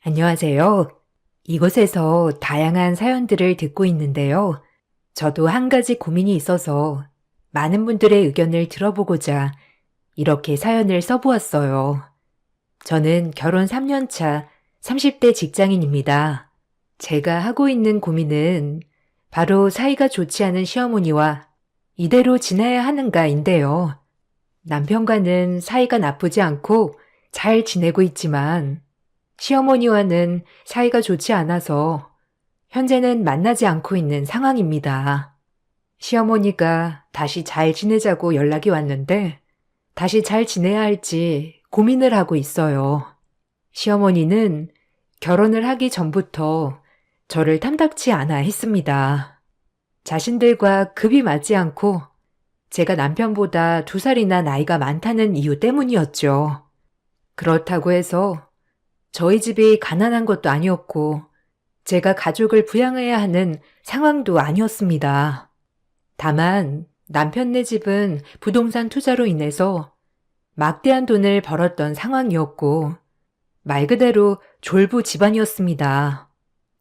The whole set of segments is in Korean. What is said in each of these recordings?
안녕하세요. 이곳에서 다양한 사연들을 듣고 있는데요. 저도 한 가지 고민이 있어서 많은 분들의 의견을 들어보고자 이렇게 사연을 써보았어요. 저는 결혼 3년 차 30대 직장인입니다. 제가 하고 있는 고민은 바로 사이가 좋지 않은 시어머니와 이대로 지내야 하는가인데요. 남편과는 사이가 나쁘지 않고 잘 지내고 있지만 시어머니와는 사이가 좋지 않아서 현재는 만나지 않고 있는 상황입니다. 시어머니가 다시 잘 지내자고 연락이 왔는데 다시 잘 지내야 할지 고민을 하고 있어요. 시어머니는 결혼을 하기 전부터 저를 탐탁치 않아 했습니다. 자신들과 급이 맞지 않고 제가 남편보다 2살이나 나이가 많다는 이유 때문이었죠. 그렇다고 해서 저희 집이 가난한 것도 아니었고 제가 가족을 부양해야 하는 상황도 아니었습니다. 다만 남편네 집은 부동산 투자로 인해서 막대한 돈을 벌었던 상황이었고 말 그대로 졸부 집안이었습니다.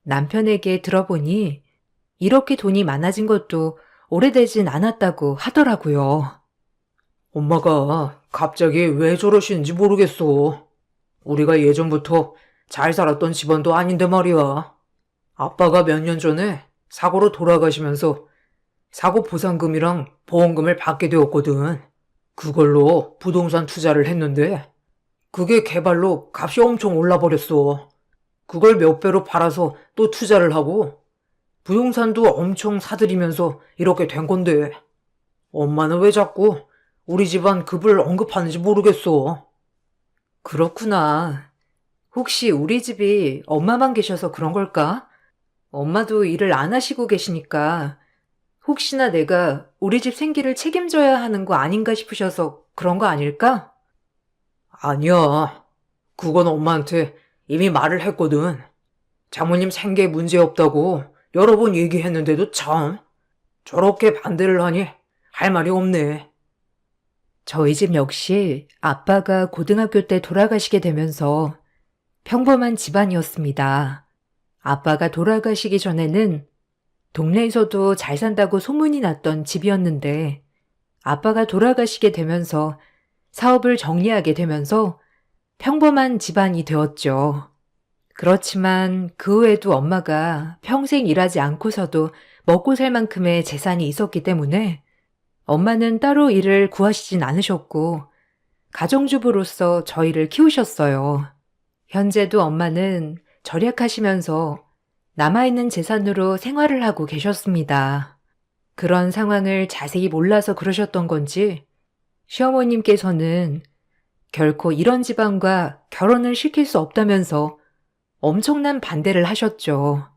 남편에게 들어보니 이렇게 돈이 많아진 것도 오래되진 않았다고 하더라고요. 엄마가 갑자기 왜 저러시는지 모르겠어. 우리가 예전부터 잘 살았던 집안도 아닌데 말이야. 아빠가 몇 년 전에 사고로 돌아가시면서 사고 보상금이랑 보험금을 받게 되었거든. 그걸로 부동산 투자를 했는데 그게 개발로 값이 엄청 올라버렸어. 그걸 몇 배로 팔아서 또 투자를 하고 부동산도 엄청 사들이면서 이렇게 된 건데 엄마는 왜 자꾸 우리 집안 급을 언급하는지 모르겠어. 그렇구나. 혹시 우리 집이 엄마만 계셔서 그런 걸까? 엄마도 일을 안 하시고 계시니까 혹시나 내가 우리 집 생계를 책임져야 하는 거 아닌가 싶으셔서 그런 거 아닐까? 아니야. 그건 엄마한테 이미 말을 했거든. 장모님 생계 문제 없다고 여러 번 얘기했는데도 참 저렇게 반대를 하니 할 말이 없네. 저희 집 역시 아빠가 고등학교 때 돌아가시게 되면서 평범한 집안이었습니다. 아빠가 돌아가시기 전에는 동네에서도 잘 산다고 소문이 났던 집이었는데 아빠가 돌아가시게 되면서 사업을 정리하게 되면서 평범한 집안이 되었죠. 그렇지만 그 후에도 엄마가 평생 일하지 않고서도 먹고 살 만큼의 재산이 있었기 때문에 엄마는 따로 일을 구하시진 않으셨고 가정주부로서 저희를 키우셨어요. 현재도 엄마는 절약하시면서 남아있는 재산으로 생활을 하고 계셨습니다. 그런 상황을 자세히 몰라서 그러셨던 건지 시어머님께서는 결코 이런 집안과 결혼을 시킬 수 없다면서 엄청난 반대를 하셨죠.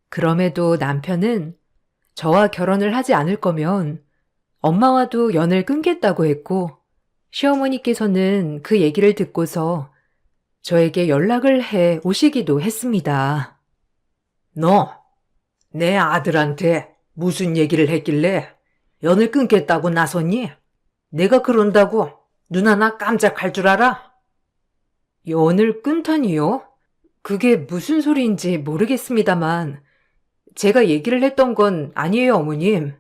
그럼에도 남편은 저와 결혼을 하지 않을 거면 엄마와도 연을 끊겠다고 했고 시어머니께서는 그 얘기를 듣고서 저에게 연락을 해 오시기도 했습니다. 너, 내 아들한테 무슨 얘기를 했길래 연을 끊겠다고 나섰니? 내가 그런다고 눈 하나 깜짝할 줄 알아? 연을 끊다니요? 그게 무슨 소리인지 모르겠습니다만 제가 얘기를 했던 건 아니에요, 어머님.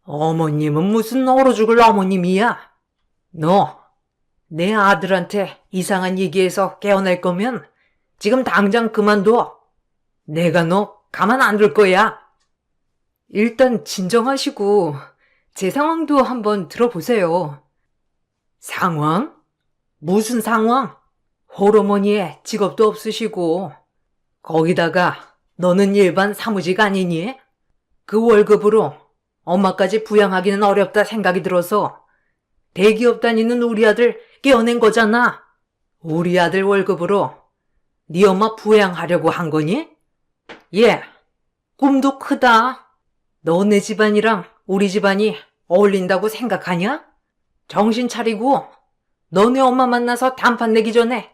어머님은 무슨 얼어 죽을 어머님이야? 너, 내 아들한테 이상한 얘기해서 깨어날 거면 지금 당장 그만둬. 내가 너 가만 안 둘 거야. 일단 진정하시고 제 상황도 한번 들어보세요. 상황? 무슨 상황? 호르몬이에 직업도 없으시고 거기다가 너는 일반 사무직 아니니? 그 월급으로 엄마까지 부양하기는 어렵다 생각이 들어서 대기업 다니는 우리 아들 깨어낸 거잖아. 우리 아들 월급으로 네 엄마 부양하려고 한 거니? 예, 꿈도 크다. 너네 집안이랑 우리 집안이 어울린다고 생각하냐? 정신 차리고 너네 엄마 만나서 단판 내기 전에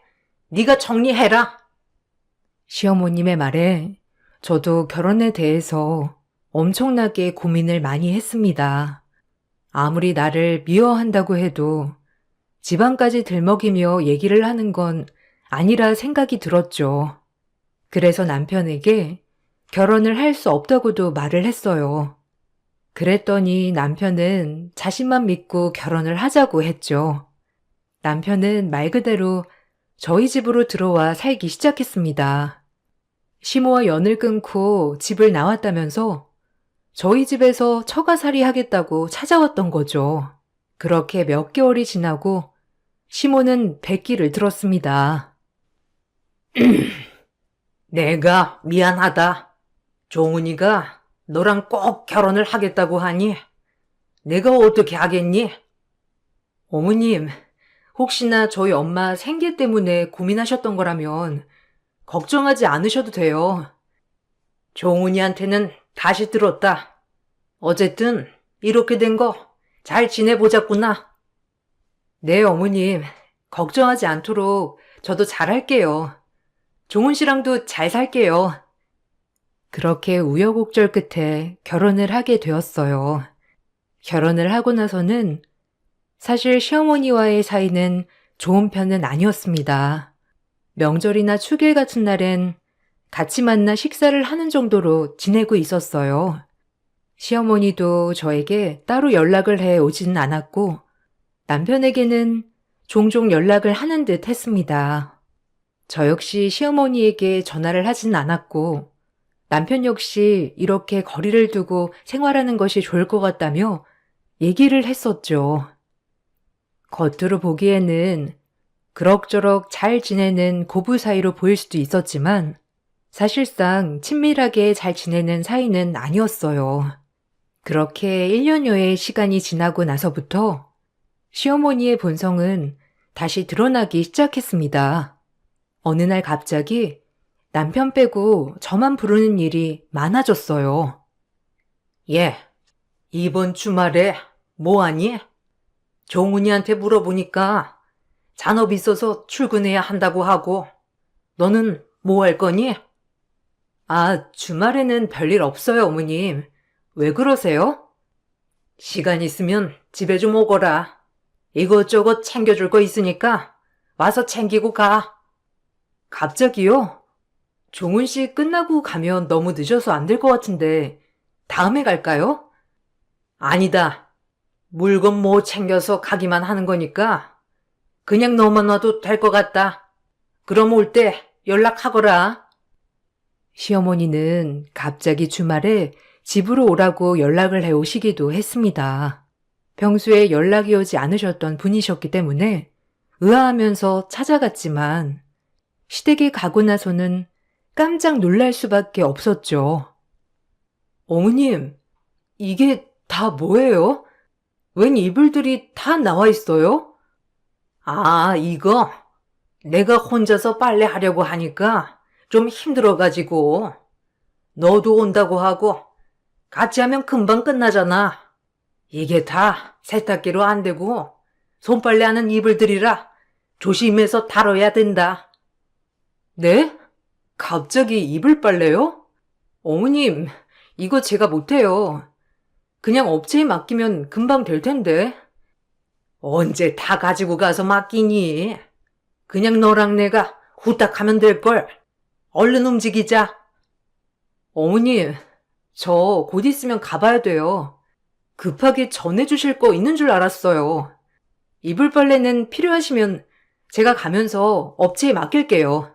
네가 정리해라. 시어머님의 말에 저도 결혼에 대해서 엄청나게 고민을 많이 했습니다. 아무리 나를 미워한다고 해도 집안까지 들먹이며 얘기를 하는 건 아니라 생각이 들었죠. 그래서 남편에게 결혼을 할 수 없다고도 말을 했어요. 그랬더니 남편은 자신만 믿고 결혼을 하자고 했죠. 남편은 말 그대로 저희 집으로 들어와 살기 시작했습니다. 시모와 연을 끊고 집을 나왔다면서 저희 집에서 처가살이 하겠다고 찾아왔던 거죠. 그렇게 몇 개월이 지나고 시모는 백기를 들었습니다. 내가 미안하다. 종훈이가 너랑 꼭 결혼을 하겠다고 하니 내가 어떻게 하겠니? 어머님, 혹시나 저희 엄마 생계 때문에 고민하셨던 거라면 걱정하지 않으셔도 돼요. 종훈이한테는 다시 들었다. 어쨌든 이렇게 된 거 잘 지내보자꾸나. 네, 어머님. 걱정하지 않도록 저도 잘할게요. 종훈 씨랑도 잘 살게요. 그렇게 우여곡절 끝에 결혼을 하게 되었어요. 결혼을 하고 나서는 사실 시어머니와의 사이는 좋은 편은 아니었습니다. 명절이나 축일 같은 날엔 같이 만나 식사를 하는 정도로 지내고 있었어요. 시어머니도 저에게 따로 연락을 해 오지는 않았고 남편에게는 종종 연락을 하는 듯 했습니다. 저 역시 시어머니에게 전화를 하진 않았고 남편 역시 이렇게 거리를 두고 생활하는 것이 좋을 것 같다며 얘기를 했었죠. 겉으로 보기에는 그럭저럭 잘 지내는 고부 사이로 보일 수도 있었지만 사실상 친밀하게 잘 지내는 사이는 아니었어요. 그렇게 1년여의 시간이 지나고 나서부터 시어머니의 본성은 다시 드러나기 시작했습니다. 어느 날 갑자기 남편 빼고 저만 부르는 일이 많아졌어요. 예, 이번 주말에 뭐하니? 종훈이한테 물어보니까 잔업 있어서 출근해야 한다고 하고 너는 뭐 할 거니? 아, 주말에는 별일 없어요, 어머님. 왜 그러세요? 시간 있으면 집에 좀 오거라. 이것저것 챙겨줄 거 있으니까 와서 챙기고 가. 갑자기요? 종훈 씨 끝나고 가면 너무 늦어서 안 될 것 같은데 다음에 갈까요? 아니다. 물건 뭐 챙겨서 가기만 하는 거니까 그냥 너만 와도 될 것 같다. 그럼 올 때 연락하거라. 시어머니는 갑자기 주말에 집으로 오라고 연락을 해 오시기도 했습니다. 평소에 연락이 오지 않으셨던 분이셨기 때문에 의아하면서 찾아갔지만 시댁에 가고 나서는 깜짝 놀랄 수밖에 없었죠. 어머님, 이게 다 뭐예요? 웬 이불들이 다 나와 있어요? 아, 이거 내가 혼자서 빨래하려고 하니까 좀 힘들어가지고 너도 온다고 하고 같이 하면 금방 끝나잖아. 이게 다 세탁기로 안 되고 손빨래하는 이불들이라 조심해서 다뤄야 된다. 네? 갑자기 이불 빨래요? 어머님, 이거 제가 못해요. 그냥 업체에 맡기면 금방 될 텐데. 언제 다 가지고 가서 맡기니? 그냥 너랑 내가 후딱 하면 될걸. 얼른 움직이자. 어머님, 저 곧 있으면 가봐야 돼요. 급하게 전해주실 거 있는 줄 알았어요. 이불 빨래는 필요하시면 제가 가면서 업체에 맡길게요.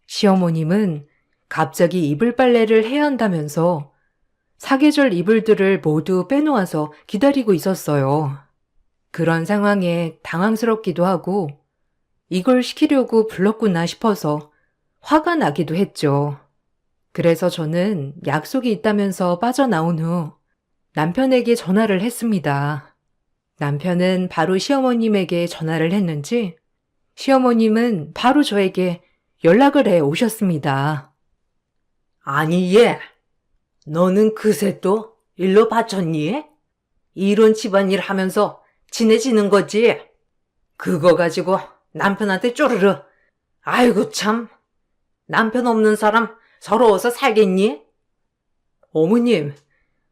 시어머님은 갑자기 이불 빨래를 해야 한다면서 사계절 이불들을 모두 빼놓아서 기다리고 있었어요. 그런 상황에 당황스럽기도 하고 이걸 시키려고 불렀구나 싶어서 화가 나기도 했죠. 그래서 저는 약속이 있다면서 빠져나온 후 남편에게 전화를 했습니다. 남편은 바로 시어머님에게 전화를 했는지 시어머님은 바로 저에게 연락을 해 오셨습니다. 아니, 얘. 너는 그새 또 일로 바쳤니? 이런 집안일 하면서 친해지는 거지? 그거 가지고 남편한테 쪼르르. 아이고 참. 남편 없는 사람 서러워서 살겠니? 어머님,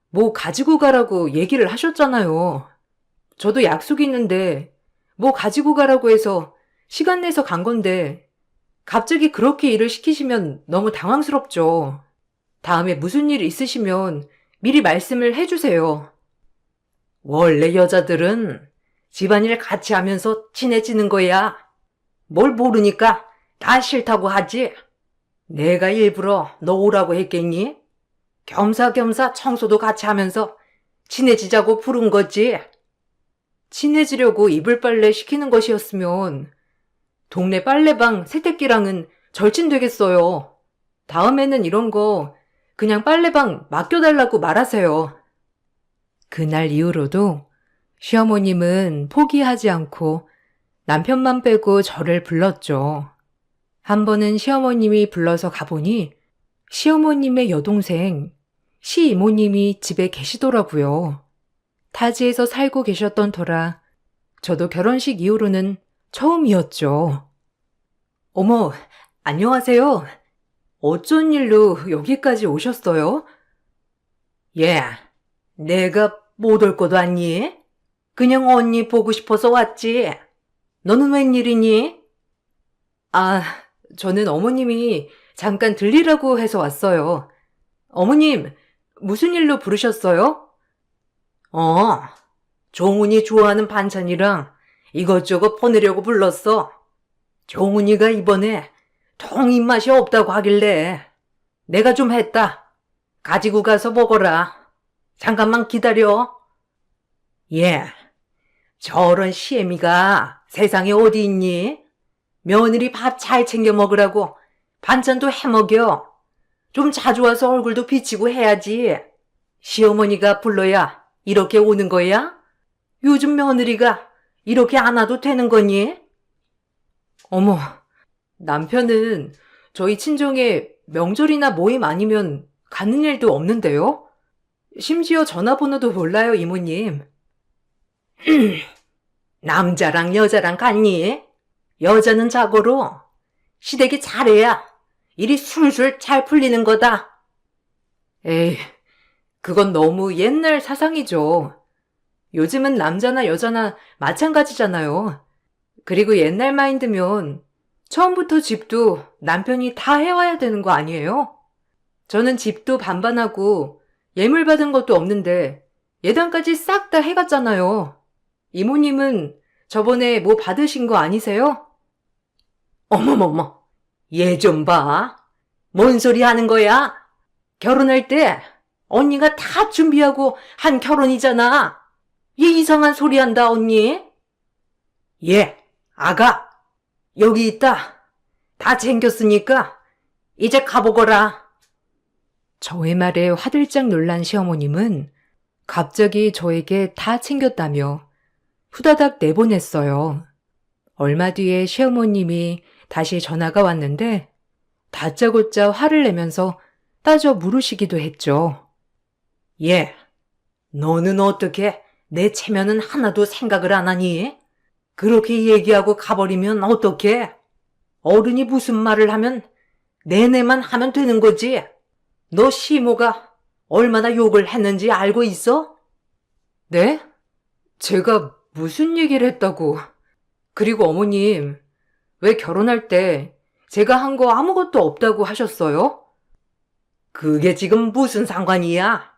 뭐 가지고 가라고 얘기를 하셨잖아요. 저도 약속이 있는데 뭐 가지고 가라고 해서 시간 내서 간 건데 갑자기 그렇게 일을 시키시면 너무 당황스럽죠. 다음에 무슨 일 있으시면 미리 말씀을 해주세요. 원래 여자들은 집안일 같이 하면서 친해지는 거야. 뭘 모르니까 다 싫다고 하지. 내가 일부러 너 오라고 했겠니? 겸사겸사 청소도 같이 하면서 친해지자고 부른 거지. 친해지려고 이불 빨래 시키는 것이었으면 동네 빨래방 세탁기랑은 절친되겠어요. 다음에는 이런 거 그냥 빨래방 맡겨달라고 말하세요. 그날 이후로도 시어머님은 포기하지 않고 남편만 빼고 저를 불렀죠. 한 번은 시어머님이 불러서 가보니 시어머님의 여동생, 시이모님이 집에 계시더라고요. 타지에서 살고 계셨던 터라 저도 결혼식 이후로는 처음이었죠. 어머, 안녕하세요. 어쩐 일로 여기까지 오셨어요? 예, 내가 못 올 것도 아니? 그냥 언니 보고 싶어서 왔지. 너는 웬일이니? 아, 저는 어머님이 잠깐 들리라고 해서 왔어요. 어머님, 무슨 일로 부르셨어요? 종훈이 좋아하는 반찬이랑 이것저것 보내려고 불렀어. 종훈이가 이번에 통 입맛이 없다고 하길래 내가 좀 했다. 가지고 가서 먹어라. 잠깐만 기다려. 예, 저런 시애미가 세상에 어디 있니? 며느리 밥 잘 챙겨 먹으라고 반찬도 해먹여. 좀 자주 와서 얼굴도 비치고 해야지. 시어머니가 불러야 이렇게 오는 거야? 요즘 며느리가 이렇게 안 와도 되는 거니? 어머, 남편은 저희 친정에 명절이나 모임 아니면 가는 일도 없는데요? 심지어 전화번호도 몰라요, 이모님. 남자랑 여자랑 같니? 여자는 자고로 시댁이 잘해야 일이 술술 잘 풀리는 거다. 에이, 그건 너무 옛날 사상이죠. 요즘은 남자나 여자나 마찬가지잖아요. 그리고 옛날 마인드면 처음부터 집도 남편이 다 해와야 되는 거 아니에요? 저는 집도 반반하고 예물 받은 것도 없는데 예단까지 싹 다 해갔잖아요. 이모님은 저번에 뭐 받으신 거 아니세요? 어머머머, 얘 좀 봐. 뭔 소리 하는 거야? 결혼할 때 언니가 다 준비하고 한 결혼이잖아. 얘 이상한 소리 한다, 언니. 예, 아가, 여기 있다. 다 챙겼으니까 이제 가보거라. 저의 말에 화들짝 놀란 시어머님은 갑자기 저에게 다 챙겼다며 후다닥 내보냈어요. 얼마 뒤에 시어머님이 다시 전화가 왔는데 다짜고짜 화를 내면서 따져 물으시기도 했죠. 예, 너는 어떻게 내 체면은 하나도 생각을 안 하니? 그렇게 얘기하고 가버리면 어떡해? 어른이 무슨 말을 하면 내내만 하면 되는 거지. 너 시모가 얼마나 욕을 했는지 알고 있어? 네? 제가 무슨 얘기를 했다고. 그리고 어머님, 왜 결혼할 때 제가 한 거 아무것도 없다고 하셨어요? 그게 지금 무슨 상관이야?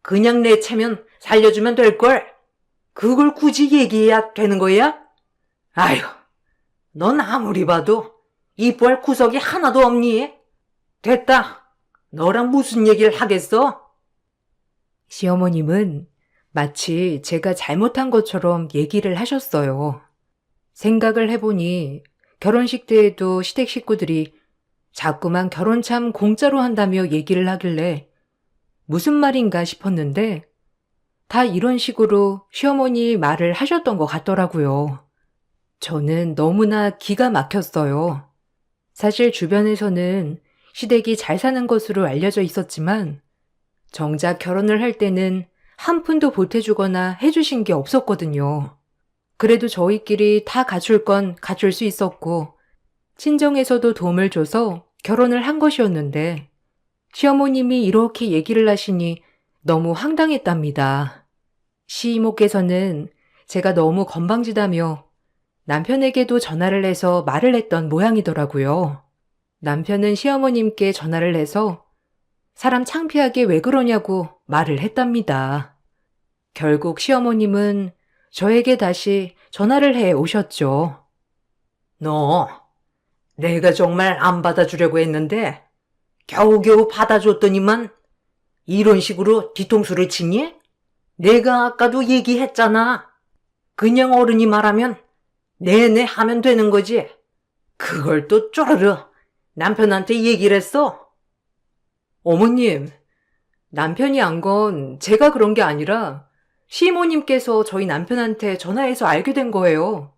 그냥 내 체면 살려주면 될걸. 그걸 굳이 얘기해야 되는 거야? 아휴, 넌 아무리 봐도 이뻐할 구석이 하나도 없니? 됐다. 너랑 무슨 얘기를 하겠어? 시어머님은 마치 제가 잘못한 것처럼 얘기를 하셨어요. 생각을 해보니 결혼식 때에도 시댁 식구들이 자꾸만 결혼 참 공짜로 한다며 얘기를 하길래 무슨 말인가 싶었는데 다 이런 식으로 시어머니 말을 하셨던 것 같더라고요. 저는 너무나 기가 막혔어요. 사실 주변에서는 시댁이 잘 사는 것으로 알려져 있었지만 정작 결혼을 할 때는 한 푼도 보태주거나 해주신 게 없었거든요. 그래도 저희끼리 다 갖출 건 갖출 수 있었고 친정에서도 도움을 줘서 결혼을 한 것이었는데 시어머님이 이렇게 얘기를 하시니 너무 황당했답니다. 시이모께서는 제가 너무 건방지다며 남편에게도 전화를 해서 말을 했던 모양이더라고요. 남편은 시어머님께 전화를 해서 사람 창피하게 왜 그러냐고 말을 했답니다. 결국 시어머님은 저에게 다시 전화를 해 오셨죠. 너, 내가 정말 안 받아주려고 했는데 겨우겨우 받아줬더니만 이런 식으로 뒤통수를 치니? 내가 아까도 얘기했잖아. 그냥 어른이 말하면 네네 하면 되는 거지. 그걸 또 쪼르르 남편한테 얘기를 했어. 어머님, 남편이 안 건 제가 그런 게 아니라 시모님께서 저희 남편한테 전화해서 알게 된 거예요.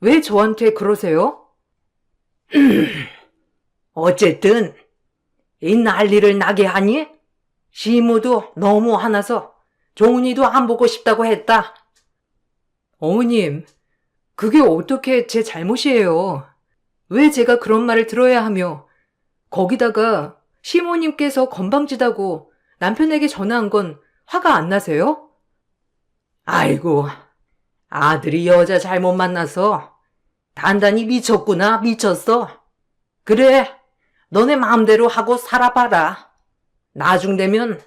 왜 저한테 그러세요? 어쨌든 이 난리를 나게 하니 시모도 너무 화나서 종훈이도 안 보고 싶다고 했다. 어머님, 그게 어떻게 제 잘못이에요. 왜 제가 그런 말을 들어야 하며, 거기다가 시모님께서 건방지다고 남편에게 전화한 건 화가 안 나세요? 아이고, 아들이 여자 잘못 만나서 단단히 미쳤구나, 미쳤어. 그래, 너네 마음대로 하고 살아봐라. 나중 되면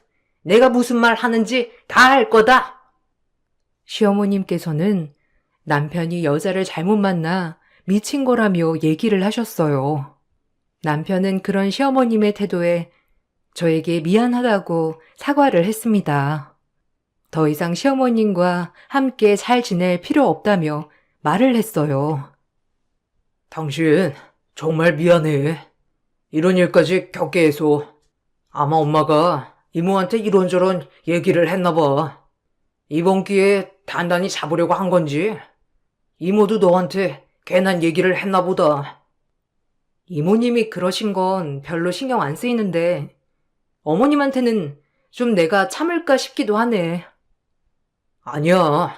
내가 무슨 말 하는지 다 알 거다. 시어머님께서는 남편이 여자를 잘못 만나 미친 거라며 얘기를 하셨어요. 남편은 그런 시어머님의 태도에 저에게 미안하다고 사과를 했습니다. 더 이상 시어머님과 함께 잘 지낼 필요 없다며 말을 했어요. 당신 정말 미안해. 이런 일까지 겪게 해서 아마 엄마가 이모한테 이런저런 얘기를 했나 봐. 이번 기회에 단단히 잡으려고 한 건지 이모도 너한테 괜한 얘기를 했나 보다. 이모님이 그러신 건 별로 신경 안 쓰이는데 어머님한테는 좀 내가 참을까 싶기도 하네. 아니야.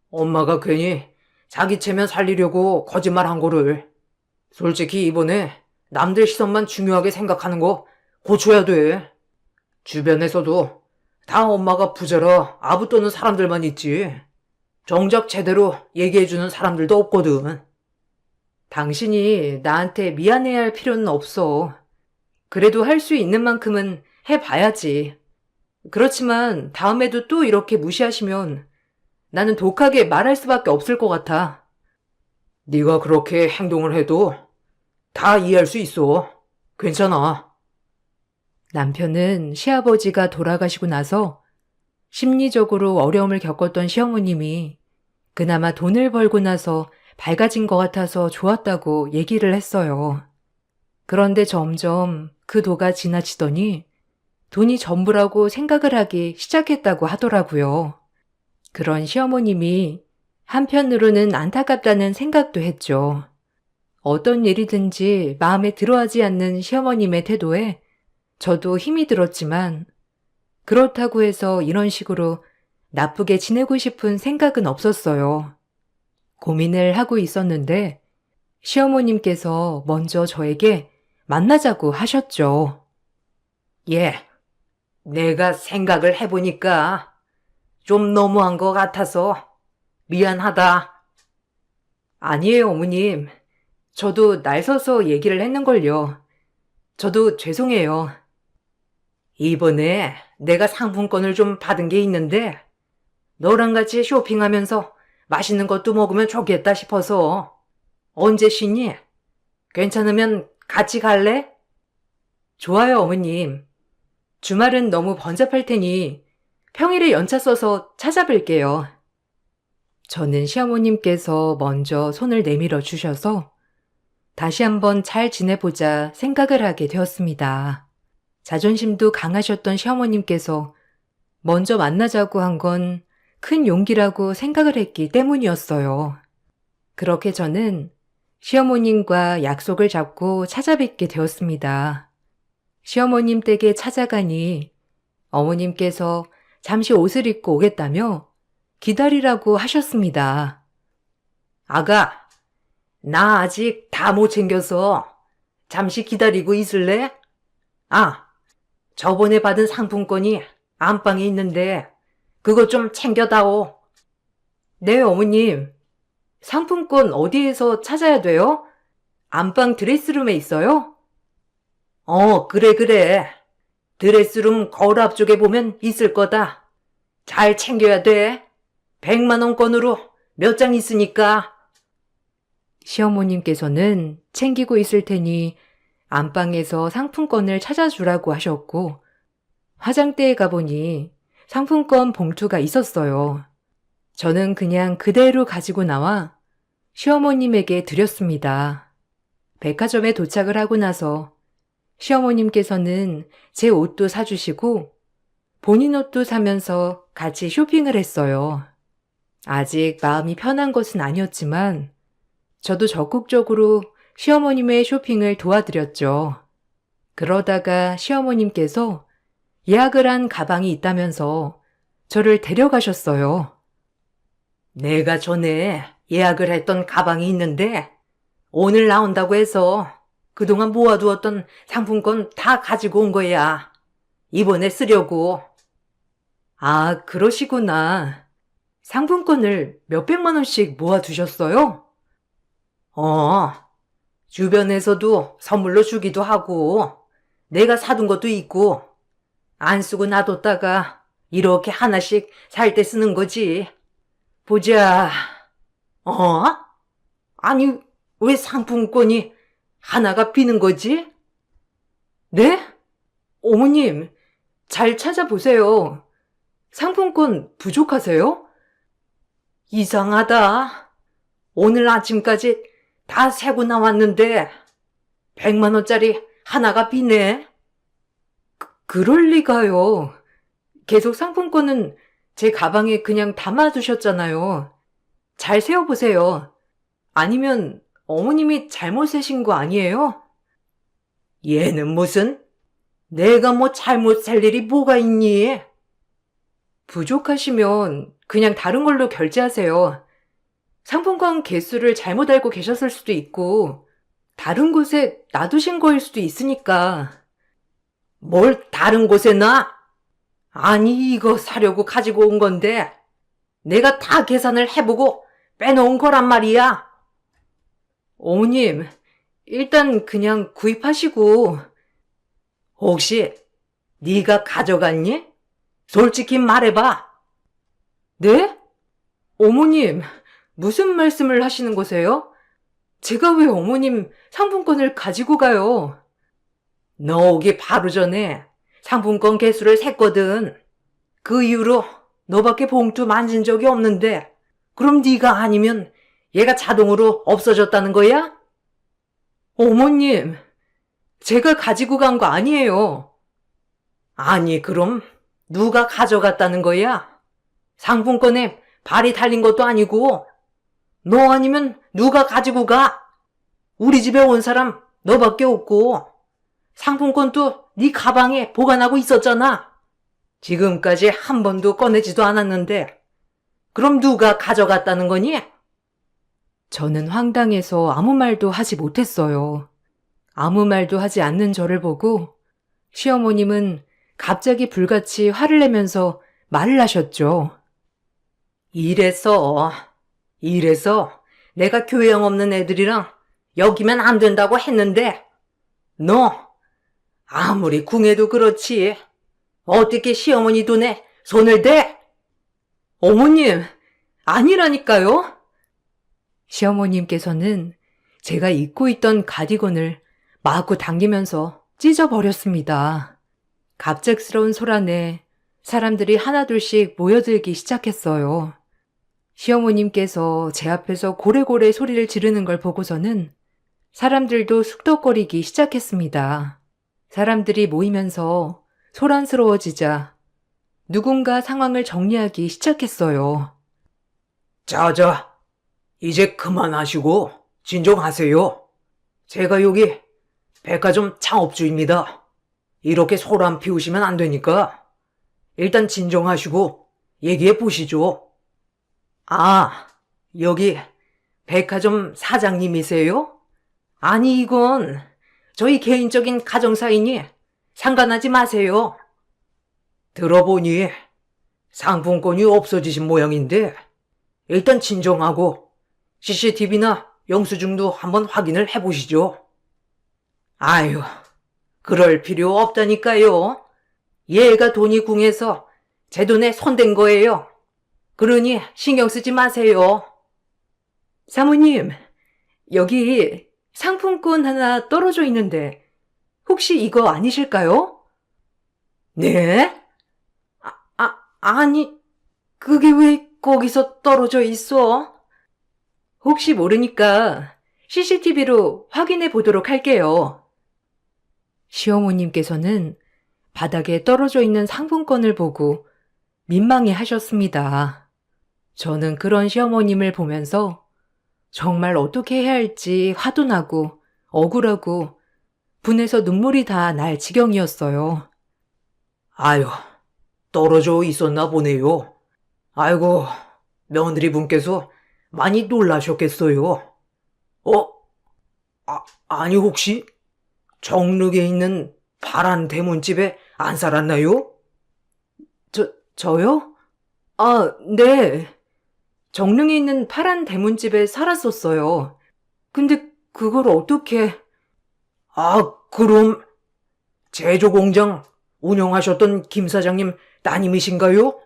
엄마가 괜히 자기 체면 살리려고 거짓말 한 거를. 솔직히 이번에 남들 시선만 중요하게 생각하는 거 고쳐야 돼. 주변에서도 다 엄마가 부자라 아부 떠는 사람들만 있지. 정작 제대로 얘기해주는 사람들도 없거든. 당신이 나한테 미안해야 할 필요는 없어. 그래도 할 수 있는 만큼은 해봐야지. 그렇지만 다음에도 또 이렇게 무시하시면 나는 독하게 말할 수밖에 없을 것 같아. 네가 그렇게 행동을 해도 다 이해할 수 있어. 괜찮아. 남편은 시아버지가 돌아가시고 나서 심리적으로 어려움을 겪었던 시어머님이 그나마 돈을 벌고 나서 밝아진 것 같아서 좋았다고 얘기를 했어요. 그런데 점점 그 도가 지나치더니 돈이 전부라고 생각을 하기 시작했다고 하더라고요. 그런 시어머님이 한편으로는 안타깝다는 생각도 했죠. 어떤 일이든지 마음에 들어하지 않는 시어머님의 태도에 저도 힘이 들었지만 그렇다고 해서 이런 식으로 나쁘게 지내고 싶은 생각은 없었어요. 고민을 하고 있었는데 시어머님께서 먼저 저에게 만나자고 하셨죠. 예, 내가 생각을 해보니까 좀 너무한 것 같아서 미안하다. 아니에요, 어머님. 저도 날 서서 얘기를 했는걸요. 저도 죄송해요. 이번에 내가 상품권을 좀 받은 게 있는데 너랑 같이 쇼핑하면서 맛있는 것도 먹으면 좋겠다 싶어서. 언제 쉬니? 괜찮으면 같이 갈래? 좋아요, 어머님. 주말은 너무 번잡할 테니 평일에 연차 써서 찾아뵐게요. 저는 시어머님께서 먼저 손을 내밀어 주셔서 다시 한번 잘 지내보자 생각을 하게 되었습니다. 자존심도 강하셨던 시어머님께서 먼저 만나자고 한 건 큰 용기라고 생각을 했기 때문이었어요. 그렇게 저는 시어머님과 약속을 잡고 찾아뵙게 되었습니다. 시어머님 댁에 찾아가니 어머님께서 잠시 옷을 입고 오겠다며 기다리라고 하셨습니다. 아가, 나 아직 다 못 챙겨서 잠시 기다리고 있을래? 아, 저번에 받은 상품권이 안방에 있는데 그거 좀 챙겨다오. 네, 어머님. 상품권 어디에서 찾아야 돼요? 안방 드레스룸에 있어요? 그래. 드레스룸 거울 앞쪽에 보면 있을 거다. 잘 챙겨야 돼. 100만 원권으로 몇 장 있으니까. 시어머님께서는 챙기고 있을 테니 안방에서 상품권을 찾아주라고 하셨고, 화장대에 가보니 상품권 봉투가 있었어요. 저는 그냥 그대로 가지고 나와 시어머님에게 드렸습니다. 백화점에 도착을 하고 나서 시어머님께서는 제 옷도 사주시고 본인 옷도 사면서 같이 쇼핑을 했어요. 아직 마음이 편한 것은 아니었지만 저도 적극적으로 시어머님의 쇼핑을 도와드렸죠. 그러다가 시어머님께서 예약을 한 가방이 있다면서 저를 데려가셨어요. 내가 전에 예약을 했던 가방이 있는데 오늘 나온다고 해서 그동안 모아두었던 상품권 다 가지고 온 거야. 이번에 쓰려고. 아, 그러시구나. 상품권을 몇백만 원씩 모아두셨어요? 주변에서도 선물로 주기도 하고 내가 사둔 것도 있고 안 쓰고 놔뒀다가 이렇게 하나씩 살 때 쓰는 거지. 보자. 아니, 왜 상품권이 하나가 비는 거지? 네? 어머님, 잘 찾아보세요. 상품권 부족하세요? 이상하다. 오늘 아침까지 다 세고 나왔는데 100만 원짜리 하나가 비네. 그럴 리가요. 계속 상품권은 제 가방에 그냥 담아두셨잖아요. 잘 세어보세요. 아니면 어머님이 잘못 세신 거 아니에요? 얘는 무슨? 내가 뭐 잘못 살 일이 뭐가 있니? 부족하시면 그냥 다른 걸로 결제하세요. 상품권 개수를 잘못 알고 계셨을 수도 있고 다른 곳에 놔두신 거일 수도 있으니까. 뭘 다른 곳에 놔? 아니, 이거 사려고 가지고 온 건데 내가 다 계산을 해보고 빼놓은 거란 말이야. 어머님, 일단 그냥 구입하시고. 혹시 네가 가져갔니? 솔직히 말해봐. 네? 어머님, 무슨 말씀을 하시는 거세요? 제가 왜 어머님 상품권을 가지고 가요? 너 오기 바로 전에 상품권 개수를 셌거든. 그 이후로 너밖에 봉투 만진 적이 없는데 그럼 네가 아니면 얘가 자동으로 없어졌다는 거야? 어머님, 제가 가지고 간 거 아니에요. 아니, 그럼 누가 가져갔다는 거야? 상품권에 발이 달린 것도 아니고 너 아니면 누가 가지고 가? 우리 집에 온 사람 너밖에 없고 상품권도 네 가방에 보관하고 있었잖아. 지금까지 한 번도 꺼내지도 않았는데 그럼 누가 가져갔다는 거니? 저는 황당해서 아무 말도 하지 못했어요. 아무 말도 하지 않는 저를 보고 시어머님은 갑자기 불같이 화를 내면서 말을 하셨죠. 이래서 내가 교양 없는 애들이랑 엮이면 안 된다고 했는데 너 아무리 궁해도 그렇지 어떻게 시어머니 돈에 손을 대? 어머님, 아니라니까요. 시어머님께서는 제가 입고 있던 가디건을 마구 당기면서 찢어버렸습니다. 갑작스러운 소란에 사람들이 하나둘씩 모여들기 시작했어요. 시어머님께서 제 앞에서 고래고래 소리를 지르는 걸 보고서는 사람들도 숙덕거리기 시작했습니다. 사람들이 모이면서 소란스러워지자 누군가 상황을 정리하기 시작했어요. 자자, 이제 그만하시고 진정하세요. 제가 여기 백화점 창업주입니다. 이렇게 소란 피우시면 안 되니까 일단 진정하시고 얘기해 보시죠. 아, 여기 백화점 사장님이세요? 아니, 이건 저희 개인적인 가정사이니 상관하지 마세요. 들어보니 상품권이 없어지신 모양인데 일단 진정하고 CCTV나 영수증도 한번 확인을 해보시죠. 아유, 그럴 필요 없다니까요. 얘가 돈이 궁해서 제 돈에 손댄 거예요. 그러니 신경 쓰지 마세요. 사모님, 여기 상품권 하나 떨어져 있는데 혹시 이거 아니실까요? 네? 아니, 그게 왜 거기서 떨어져 있어? 혹시 모르니까 CCTV로 확인해 보도록 할게요. 시어머님께서는 바닥에 떨어져 있는 상품권을 보고 민망해 하셨습니다. 저는 그런 시어머님을 보면서 정말 어떻게 해야 할지 화도 나고 억울하고 분해서 눈물이 다 날 지경이었어요. 아유, 떨어져 있었나 보네요. 아이고, 며느리분께서 많이 놀라셨겠어요. 어? 아니 혹시 정릉에 있는 파란 대문집에 안 살았나요? 저요? 아, 네. 정릉에 있는 파란 대문집에 살았었어요. 근데 그걸 어떻게... 그럼 제조공장 운영하셨던 김 사장님 따님이신가요?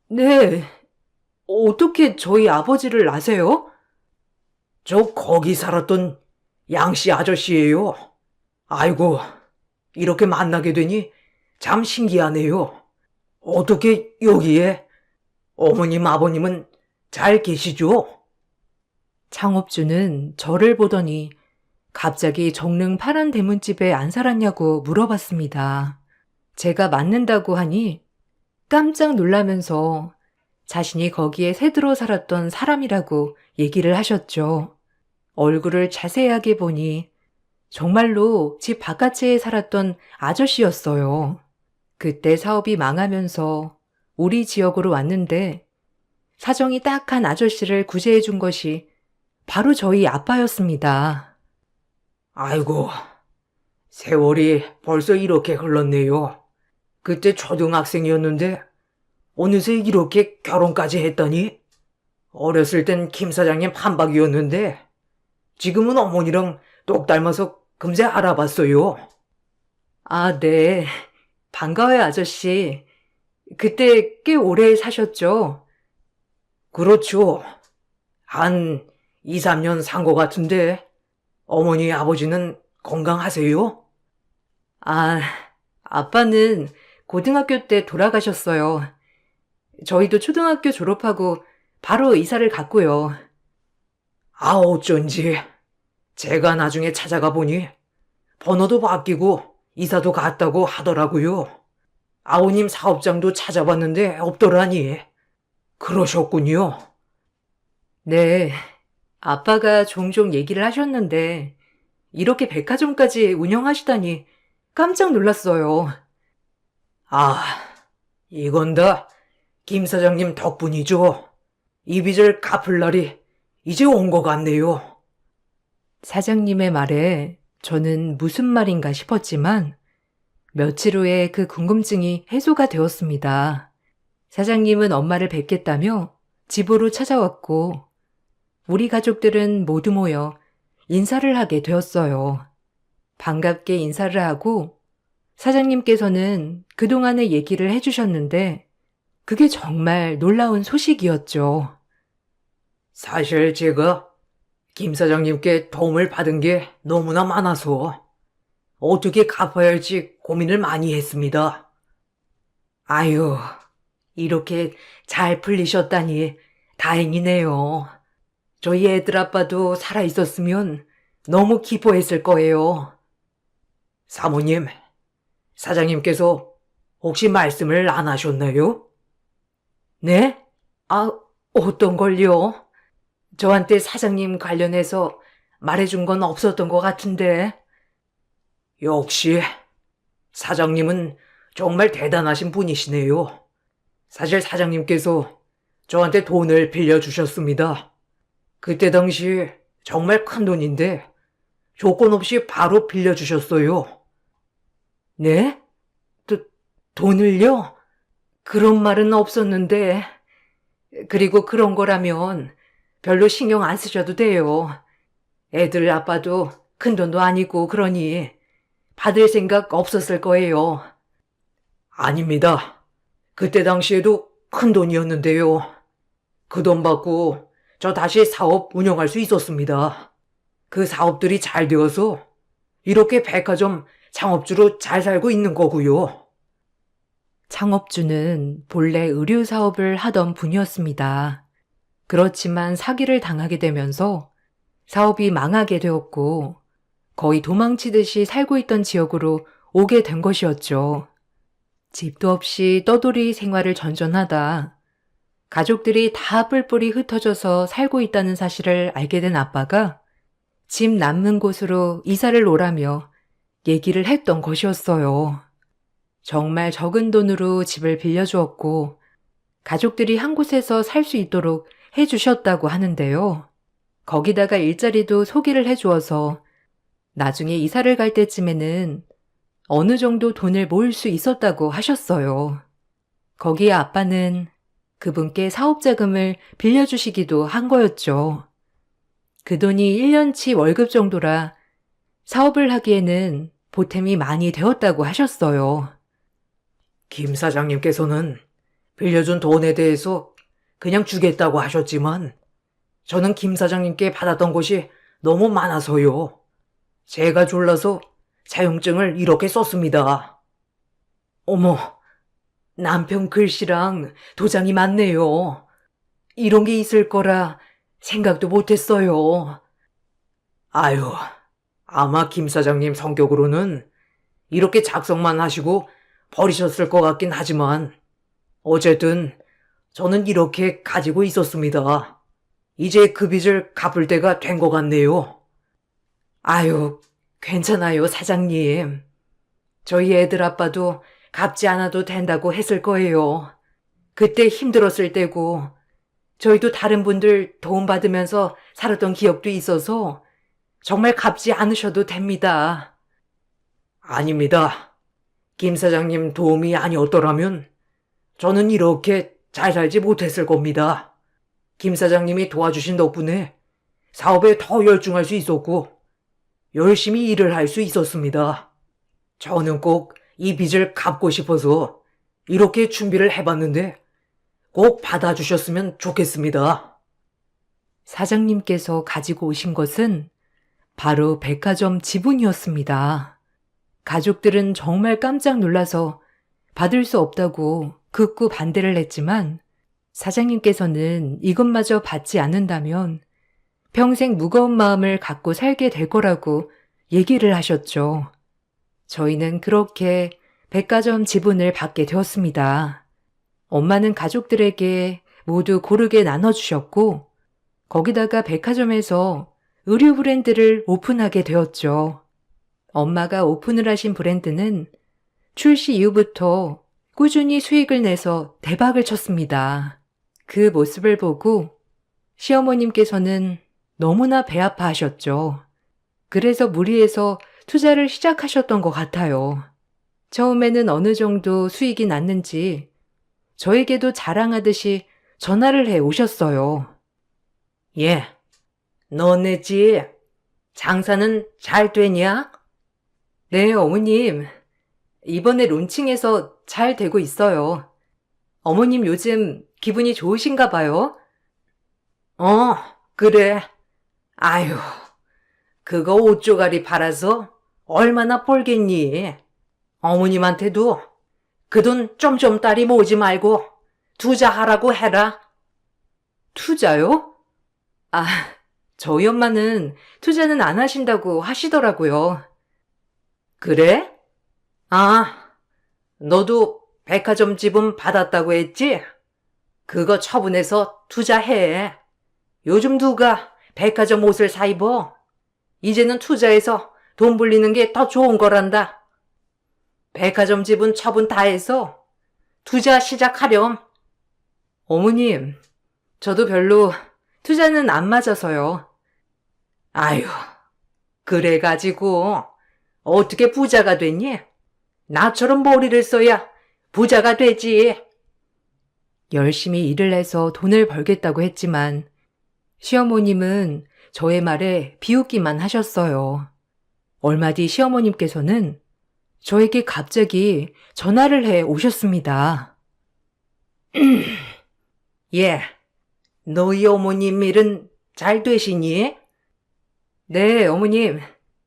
네. 어떻게 저희 아버지를 아세요? 저 거기 살았던 양씨 아저씨예요. 아이고, 이렇게 만나게 되니 참 신기하네요. 어떻게 여기에? 어머님, 아버님은 잘 계시죠? 창업주는 저를 보더니 갑자기 정릉 파란 대문집에 안 살았냐고 물어봤습니다. 제가 맞는다고 하니 깜짝 놀라면서 자신이 거기에 새들어 살았던 사람이라고 얘기를 하셨죠. 얼굴을 자세하게 보니 정말로 집 바깥에 살았던 아저씨였어요. 그때 사업이 망하면서 우리 지역으로 왔는데 사정이 딱한 아저씨를 구제해 준 것이 바로 저희 아빠였습니다. 아이고, 세월이 벌써 이렇게 흘렀네요. 그때 초등학생이었는데 어느새 이렇게 결혼까지 했다니? 어렸을 땐 김 사장님 판박이었는데 지금은 어머니랑 똑 닮아서 금세 알아봤어요. 아, 네. 반가워요, 아저씨. 그때 꽤 오래 사셨죠? 그렇죠. 한 2, 3년 산 것 같은데 어머니 아버지는 건강하세요? 아, 아빠는 고등학교 때 돌아가셨어요. 저희도 초등학교 졸업하고 바로 이사를 갔고요. 어쩐지 제가 나중에 찾아가 보니 번호도 바뀌고 이사도 갔다고 하더라고요. 아우님 사업장도 찾아봤는데 없더라니. 그러셨군요. 네. 아빠가 종종 얘기를 하셨는데 이렇게 백화점까지 운영하시다니 깜짝 놀랐어요. 아, 이건 다 김 사장님 덕분이죠. 이 빚을 갚을 날이 이제 온 것 같네요. 사장님의 말에 저는 무슨 말인가 싶었지만 며칠 후에 그 궁금증이 해소가 되었습니다. 사장님은 엄마를 뵙겠다며 집으로 찾아왔고 우리 가족들은 모두 모여 인사를 하게 되었어요. 반갑게 인사를 하고 사장님께서는 그동안의 얘기를 해주셨는데 그게 정말 놀라운 소식이었죠. 사실 제가 김 사장님께 도움을 받은 게 너무나 많아서 어떻게 갚아야 할지 고민을 많이 했습니다. 아유, 이렇게 잘 풀리셨다니 다행이네요. 저희 애들 아빠도 살아 있었으면 너무 기뻐했을 거예요. 사모님, 사장님께서 혹시 말씀을 안 하셨나요? 네? 어떤 걸요? 저한테 사장님 관련해서 말해준 건 없었던 것 같은데. 역시 사장님은 정말 대단하신 분이시네요. 사실 사장님께서 저한테 돈을 빌려주셨습니다. 그때 당시 정말 큰 돈인데 조건 없이 바로 빌려주셨어요. 네? 돈을요? 그런 말은 없었는데. 그리고 그런 거라면 별로 신경 안 쓰셔도 돼요. 애들 아빠도 큰 돈도 아니고 그러니 받을 생각 없었을 거예요. 아닙니다. 그때 당시에도 큰 돈이었는데요. 그 돈 받고 저 다시 사업 운영할 수 있었습니다. 그 사업들이 잘 되어서 이렇게 백화점 창업주로 잘 살고 있는 거고요. 창업주는 본래 의류 사업을 하던 분이었습니다. 그렇지만 사기를 당하게 되면서 사업이 망하게 되었고 거의 도망치듯이 살고 있던 지역으로 오게 된 것이었죠. 집도 없이 떠돌이 생활을 전전하다 가족들이 다 뿔뿔이 흩어져서 살고 있다는 사실을 알게 된 아빠가 집 남는 곳으로 이사를 오라며 얘기를 했던 것이었어요. 정말 적은 돈으로 집을 빌려주었고 가족들이 한 곳에서 살 수 있도록 해주셨다고 하는데요. 거기다가 일자리도 소개를 해주어서 나중에 이사를 갈 때쯤에는 어느 정도 돈을 모을 수 있었다고 하셨어요. 거기에 아빠는 그분께 사업자금을 빌려주시기도 한 거였죠. 그 돈이 1년치 월급 정도라 사업을 하기에는 보탬이 많이 되었다고 하셨어요. 김 사장님께서는 빌려준 돈에 대해서 그냥 주겠다고 하셨지만 저는 김 사장님께 받았던 것이 너무 많아서요. 제가 졸라서 자격증을 이렇게 썼습니다. 어머, 남편 글씨랑 도장이 많네요. 이런 게 있을 거라 생각도 못했어요. 아유, 아마 김 사장님 성격으로는 이렇게 작성만 하시고 버리셨을 것 같긴 하지만 어쨌든 저는 이렇게 가지고 있었습니다. 이제 그 빚을 갚을 때가 된 것 같네요. 아유, 괜찮아요, 사장님. 저희 애들 아빠도 갚지 않아도 된다고 했을 거예요. 그때 힘들었을 때고, 저희도 다른 분들 도움받으면서 살았던 기억도 있어서 정말 갚지 않으셔도 됩니다. 아닙니다. 김 사장님 도움이 아니었더라면 저는 이렇게 잘 살지 못했을 겁니다. 김 사장님이 도와주신 덕분에 사업에 더 열중할 수 있었고 열심히 일을 할 수 있었습니다. 저는 꼭 이 빚을 갚고 싶어서 이렇게 준비를 해봤는데 꼭 받아주셨으면 좋겠습니다. 사장님께서 가지고 오신 것은 바로 백화점 지분이었습니다. 가족들은 정말 깜짝 놀라서 받을 수 없다고 극구 반대를 했지만 사장님께서는 이것마저 받지 않는다면 평생 무거운 마음을 갖고 살게 될 거라고 얘기를 하셨죠. 저희는 그렇게 백화점 지분을 받게 되었습니다. 엄마는 가족들에게 모두 고르게 나눠주셨고 거기다가 백화점에서 의류 브랜드를 오픈하게 되었죠. 엄마가 오픈을 하신 브랜드는 출시 이후부터 꾸준히 수익을 내서 대박을 쳤습니다. 그 모습을 보고 시어머님께서는 너무나 배 아파하셨죠. 그래서 무리해서 투자를 시작하셨던 것 같아요. 처음에는 어느 정도 수익이 났는지 저에게도 자랑하듯이 전화를 해 오셨어요. 예, 너네 집 장사는 잘 되냐? 네, 어머님. 이번에 론칭해서 잘 되고 있어요. 어머님 요즘 기분이 좋으신가 봐요? 그래. 아유, 그거 옷 조가리 팔아서 얼마나 벌겠니? 어머님한테도 그 돈 쫌쫌따리 모으지 말고 투자하라고 해라. 투자요? 아, 저희 엄마는 투자는 안 하신다고 하시더라고요. 그래? 아, 너도 백화점 지분 받았다고 했지? 그거 처분해서 투자해. 요즘 누가 백화점 옷을 사 입어? 이제는 투자해서 돈 불리는 게 더 좋은 거란다. 백화점 지분 처분 다 해서 투자 시작하렴. 어머님, 저도 별로 투자는 안 맞아서요. 아유, 그래가지고 어떻게 부자가 됐니? 나처럼 머리를 써야 부자가 되지. 열심히 일을 해서 돈을 벌겠다고 했지만 시어머님은 저의 말에 비웃기만 하셨어요. 얼마 뒤 시어머님께서는 저에게 갑자기 전화를 해 오셨습니다. 예, 너희 어머님 일은 잘 되시니? 네, 어머님.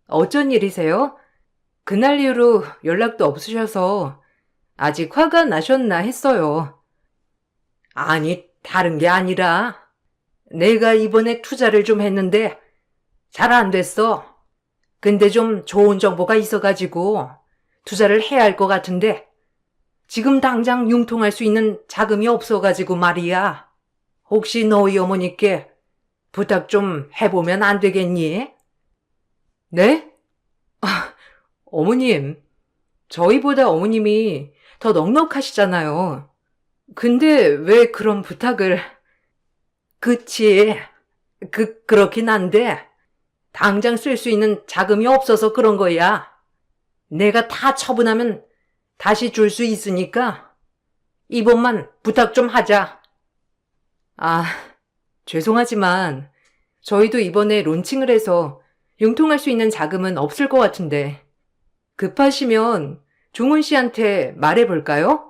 어쩐 일이세요? 그날 이후로 연락도 없으셔서 아직 화가 나셨나 했어요. 아니, 다른 게 아니라 내가 이번에 투자를 좀 했는데 잘 안 됐어. 근데 좀 좋은 정보가 있어가지고 투자를 해야 할 것 같은데 지금 당장 융통할 수 있는 자금이 없어가지고 말이야. 혹시 너희 어머니께 부탁 좀 해보면 안 되겠니? 네? 어머님, 저희보다 어머님이 더 넉넉하시잖아요. 근데 왜 그런 부탁을... 그치. 그렇긴 한데 당장 쓸 수 있는 자금이 없어서 그런 거야. 내가 다 처분하면 다시 줄 수 있으니까 이번만 부탁 좀 하자. 아, 죄송하지만 저희도 이번에 론칭을 해서 융통할 수 있는 자금은 없을 것 같은데 급하시면 종훈 씨한테 말해볼까요?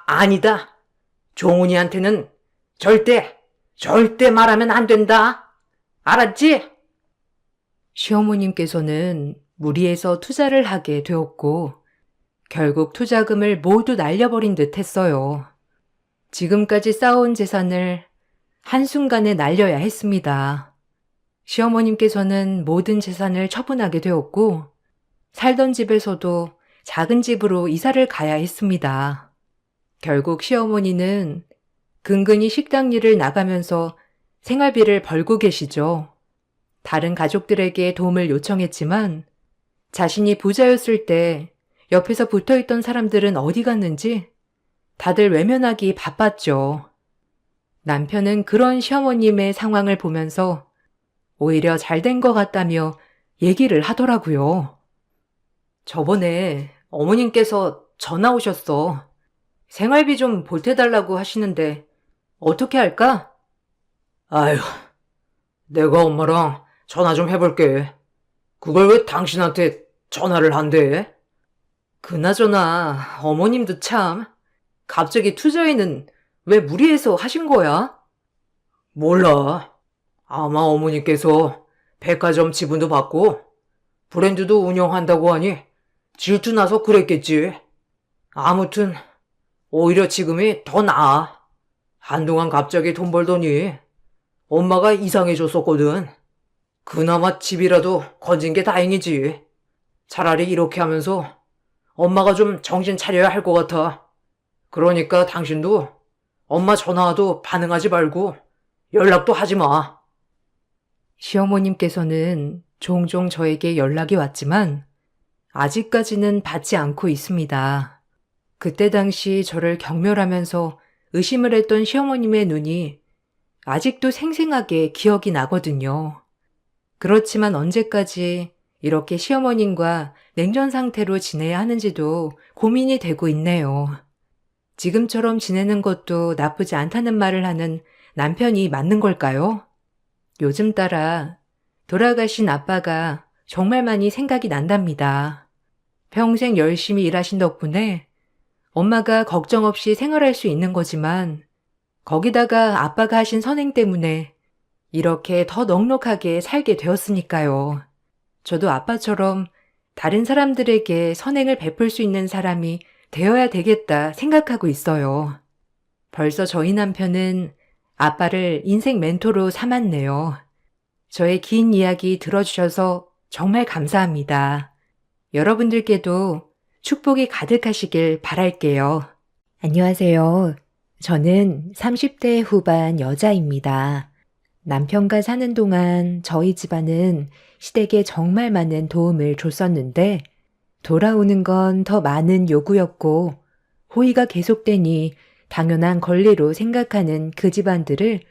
아니다. 종훈이한테는 절대 말하면 안 된다. 알았지? 시어머님께서는 무리해서 투자를 하게 되었고 결국 투자금을 모두 날려버린 듯 했어요. 지금까지 쌓아온 재산을 한순간에 날려야 했습니다. 시어머님께서는 모든 재산을 처분하게 되었고 살던 집에서도 작은 집으로 이사를 가야 했습니다. 결국 시어머니는 근근히 식당 일을 나가면서 생활비를 벌고 계시죠. 다른 가족들에게 도움을 요청했지만 자신이 부자였을 때 옆에서 붙어있던 사람들은 어디 갔는지 다들 외면하기 바빴죠. 남편은 그런 시어머님의 상황을 보면서 오히려 잘된 것 같다며 얘기를 하더라고요. 저번에 어머님께서 전화 오셨어. 생활비 좀 보태달라고 하시는데 어떻게 할까? 아휴, 내가 엄마랑 전화 좀 해볼게. 그걸 왜 당신한테 전화를 한대? 그나저나 어머님도 참 갑자기 투자에는 왜 무리해서 하신 거야? 몰라. 아마 어머니께서 백화점 지분도 받고 브랜드도 운영한다고 하니 질투나서 그랬겠지. 아무튼 오히려 지금이 더 나아. 한동안 갑자기 돈 벌더니 엄마가 이상해졌었거든. 그나마 집이라도 건진 게 다행이지. 차라리 이렇게 하면서 엄마가 좀 정신 차려야 할 것 같아. 그러니까 당신도 엄마 전화와도 반응하지 말고 연락도 하지 마. 시어머님께서는 종종 저에게 연락이 왔지만 아직까지는 받지 않고 있습니다. 그때 당시 저를 경멸하면서 의심을 했던 시어머님의 눈이 아직도 생생하게 기억이 나거든요. 그렇지만 언제까지 이렇게 시어머님과 냉전 상태로 지내야 하는지도 고민이 되고 있네요. 지금처럼 지내는 것도 나쁘지 않다는 말을 하는 남편이 맞는 걸까요? 요즘 따라 돌아가신 아빠가 정말 많이 생각이 난답니다. 평생 열심히 일하신 덕분에 엄마가 걱정 없이 생활할 수 있는 거지만 거기다가 아빠가 하신 선행 때문에 이렇게 더 넉넉하게 살게 되었으니까요. 저도 아빠처럼 다른 사람들에게 선행을 베풀 수 있는 사람이 되어야 되겠다 생각하고 있어요. 벌써 저희 남편은 아빠를 인생 멘토로 삼았네요. 저의 긴 이야기 들어주셔서 정말 감사합니다. 여러분들께도 축복이 가득하시길 바랄게요. 안녕하세요. 저는 30대 후반 여자입니다. 남편과 사는 동안 저희 집안은 시댁에 정말 많은 도움을 줬었는데 돌아오는 건 더 많은 요구였고 호의가 계속되니 당연한 권리로 생각하는 그 집안들을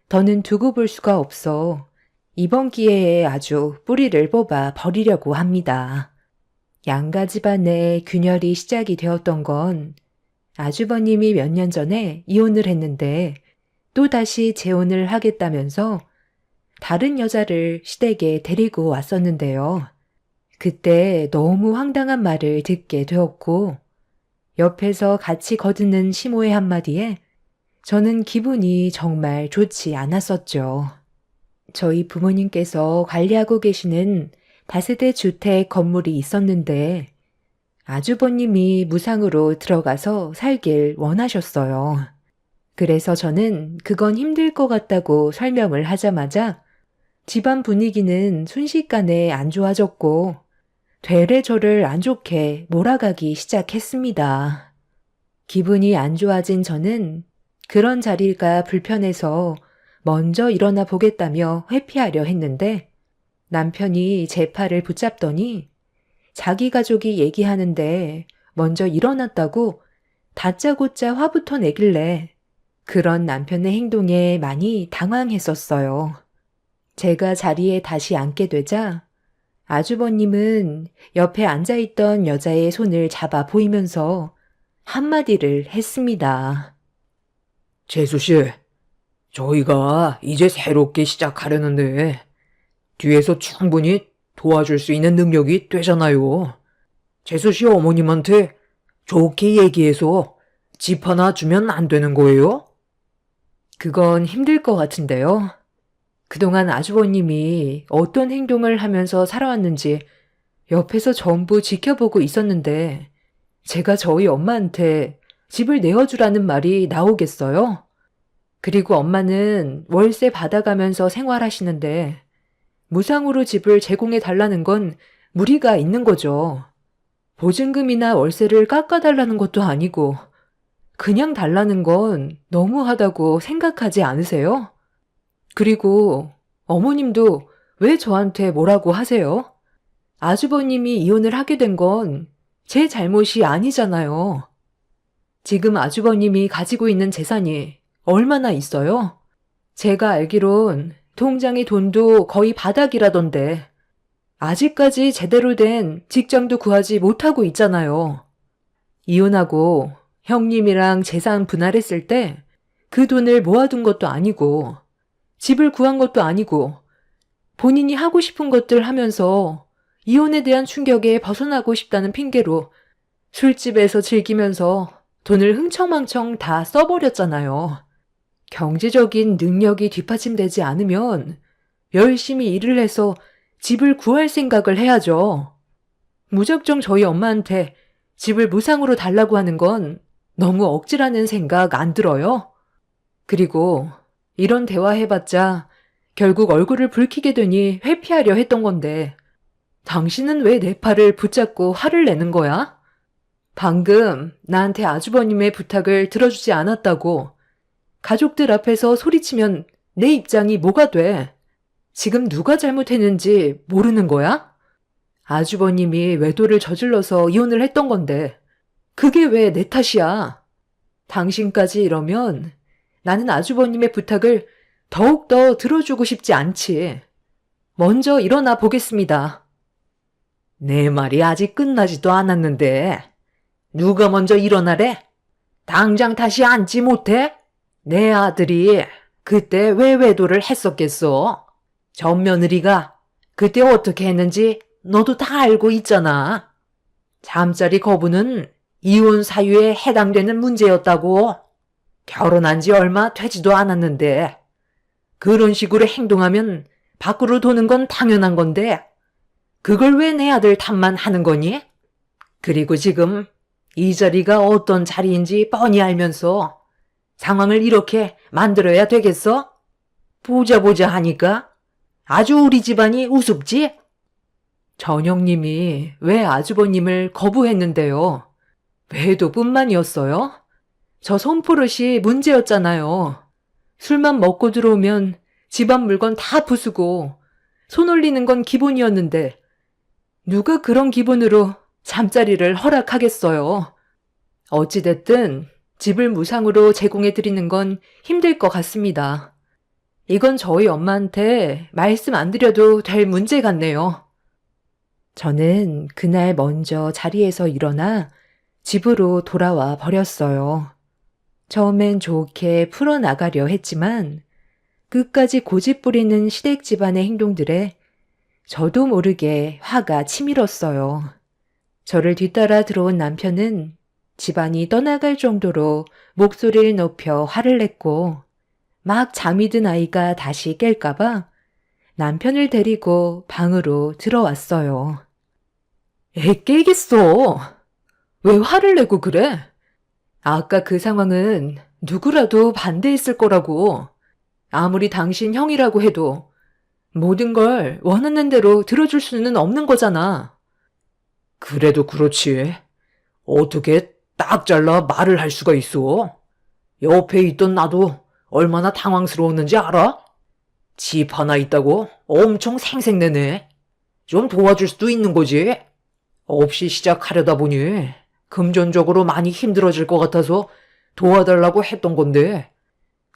더는 두고 볼 수가 없어 이번 기회에 아주 뿌리를 뽑아 버리려고 합니다. 양가 집안의 균열이 시작이 되었던 건 아주버님이 몇 년 전에 이혼을 했는데 또다시 재혼을 하겠다면서 다른 여자를 시댁에 데리고 왔었는데요. 그때 너무 황당한 말을 듣게 되었고, 옆에서 같이 거드는 시모의 한마디에 저는 기분이 정말 좋지 않았었죠. 저희 부모님께서 관리하고 계시는 다세대 주택 건물이 있었는데 아주버님이 무상으로 들어가서 살길 원하셨어요. 그래서 저는 그건 힘들 것 같다고 설명을 하자마자 집안 분위기는 순식간에 안 좋아졌고 되레 저를 안 좋게 몰아가기 시작했습니다. 기분이 안 좋아진 저는 그런 자리가 불편해서 먼저 일어나 보겠다며 회피하려 했는데 남편이 제 팔을 붙잡더니 자기 가족이 얘기하는데 먼저 일어났다고 다짜고짜 화부터 내길래 그런 남편의 행동에 많이 당황했었어요. 제가 자리에 다시 앉게 되자 아주버님은 옆에 앉아있던 여자의 손을 잡아 보이면서 한마디를 했습니다. 재수 씨, 저희가 이제 새롭게 시작하려는데 뒤에서 충분히 도와줄 수 있는 능력이 되잖아요. 재수 씨 어머님한테 좋게 얘기해서 집 하나 주면 안 되는 거예요? 그건 힘들 것 같은데요. 그동안 아주버님이 어떤 행동을 하면서 살아왔는지 옆에서 전부 지켜보고 있었는데 제가 저희 엄마한테 집을 내어주라는 말이 나오겠어요? 그리고 엄마는 월세 받아가면서 생활하시는데 무상으로 집을 제공해 달라는 건 무리가 있는 거죠. 보증금이나 월세를 깎아달라는 것도 아니고 그냥 달라는 건 너무하다고 생각하지 않으세요? 그리고 어머님도 왜 저한테 뭐라고 하세요? 아주버님이 이혼을 하게 된 건 제 잘못이 아니잖아요. 지금 아주버님이 가지고 있는 재산이 얼마나 있어요? 제가 알기론 통장의 돈도 거의 바닥이라던데 아직까지 제대로 된 직장도 구하지 못하고 있잖아요. 이혼하고 형님이랑 재산 분할했을 때 그 돈을 모아둔 것도 아니고 집을 구한 것도 아니고 본인이 하고 싶은 것들 하면서 이혼에 대한 충격에 벗어나고 싶다는 핑계로 술집에서 즐기면서 돈을 흥청망청 다 써버렸잖아요. 경제적인 능력이 뒷받침되지 않으면 열심히 일을 해서 집을 구할 생각을 해야죠. 무작정 저희 엄마한테 집을 무상으로 달라고 하는 건 너무 억지라는 생각 안 들어요? 그리고 이런 대화해봤자 결국 얼굴을 붉히게 되니 회피하려 했던 건데 당신은 왜 내 팔을 붙잡고 화를 내는 거야? 방금 나한테 아주버님의 부탁을 들어주지 않았다고 가족들 앞에서 소리치면 내 입장이 뭐가 돼? 지금 누가 잘못했는지 모르는 거야? 아주버님이 외도를 저질러서 이혼을 했던 건데 그게 왜 내 탓이야? 당신까지 이러면 나는 아주버님의 부탁을 더욱더 들어주고 싶지 않지. 먼저 일어나 보겠습니다. 내 말이 아직 끝나지도 않았는데 누가 먼저 일어나래? 당장 다시 앉지 못해? 내 아들이 그때 왜 외도를 했었겠어? 전 며느리가 그때 어떻게 했는지 너도 다 알고 있잖아. 잠자리 거부는 이혼 사유에 해당되는 문제였다고. 결혼한 지 얼마 되지도 않았는데 그런 식으로 행동하면 밖으로 도는 건 당연한 건데 그걸 왜 내 아들 탓만 하는 거니? 그리고 지금 이 자리가 어떤 자리인지 뻔히 알면서 상황을 이렇게 만들어야 되겠어? 보자 하니까 아주 우리 집안이 우습지? 전영님이 왜 아주버님을 거부했는데요? 외도뿐만이었어요? 저 손버릇이 문제였잖아요. 술만 먹고 들어오면 집안 물건 다 부수고 손 올리는 건 기본이었는데 누가 그런 기분으로 잠자리를 허락하겠어요. 어찌됐든 집을 무상으로 제공해 드리는 건 힘들 것 같습니다. 이건 저희 엄마한테 말씀 안 드려도 될 문제 같네요. 저는 그날 먼저 자리에서 일어나 집으로 돌아와 버렸어요. 처음엔 좋게 풀어나가려 했지만 끝까지 고집 부리는 시댁 집안의 행동들에 저도 모르게 화가 치밀었어요. 저를 뒤따라 들어온 남편은 집안이 떠나갈 정도로 목소리를 높여 화를 냈고 막 잠이 든 아이가 다시 깰까봐 남편을 데리고 방으로 들어왔어요. 애 깨겠어. 왜 화를 내고 그래? 아까 그 상황은 누구라도 반대했을 거라고. 아무리 당신 형이라고 해도 모든 걸 원하는 대로 들어줄 수는 없는 거잖아. 그래도 그렇지. 어떻게 딱 잘라 말을 할 수가 있어? 옆에 있던 나도 얼마나 당황스러웠는지 알아? 집 하나 있다고 엄청 생색내네. 좀 도와줄 수도 있는 거지. 없이 시작하려다 보니 금전적으로 많이 힘들어질 것 같아서 도와달라고 했던 건데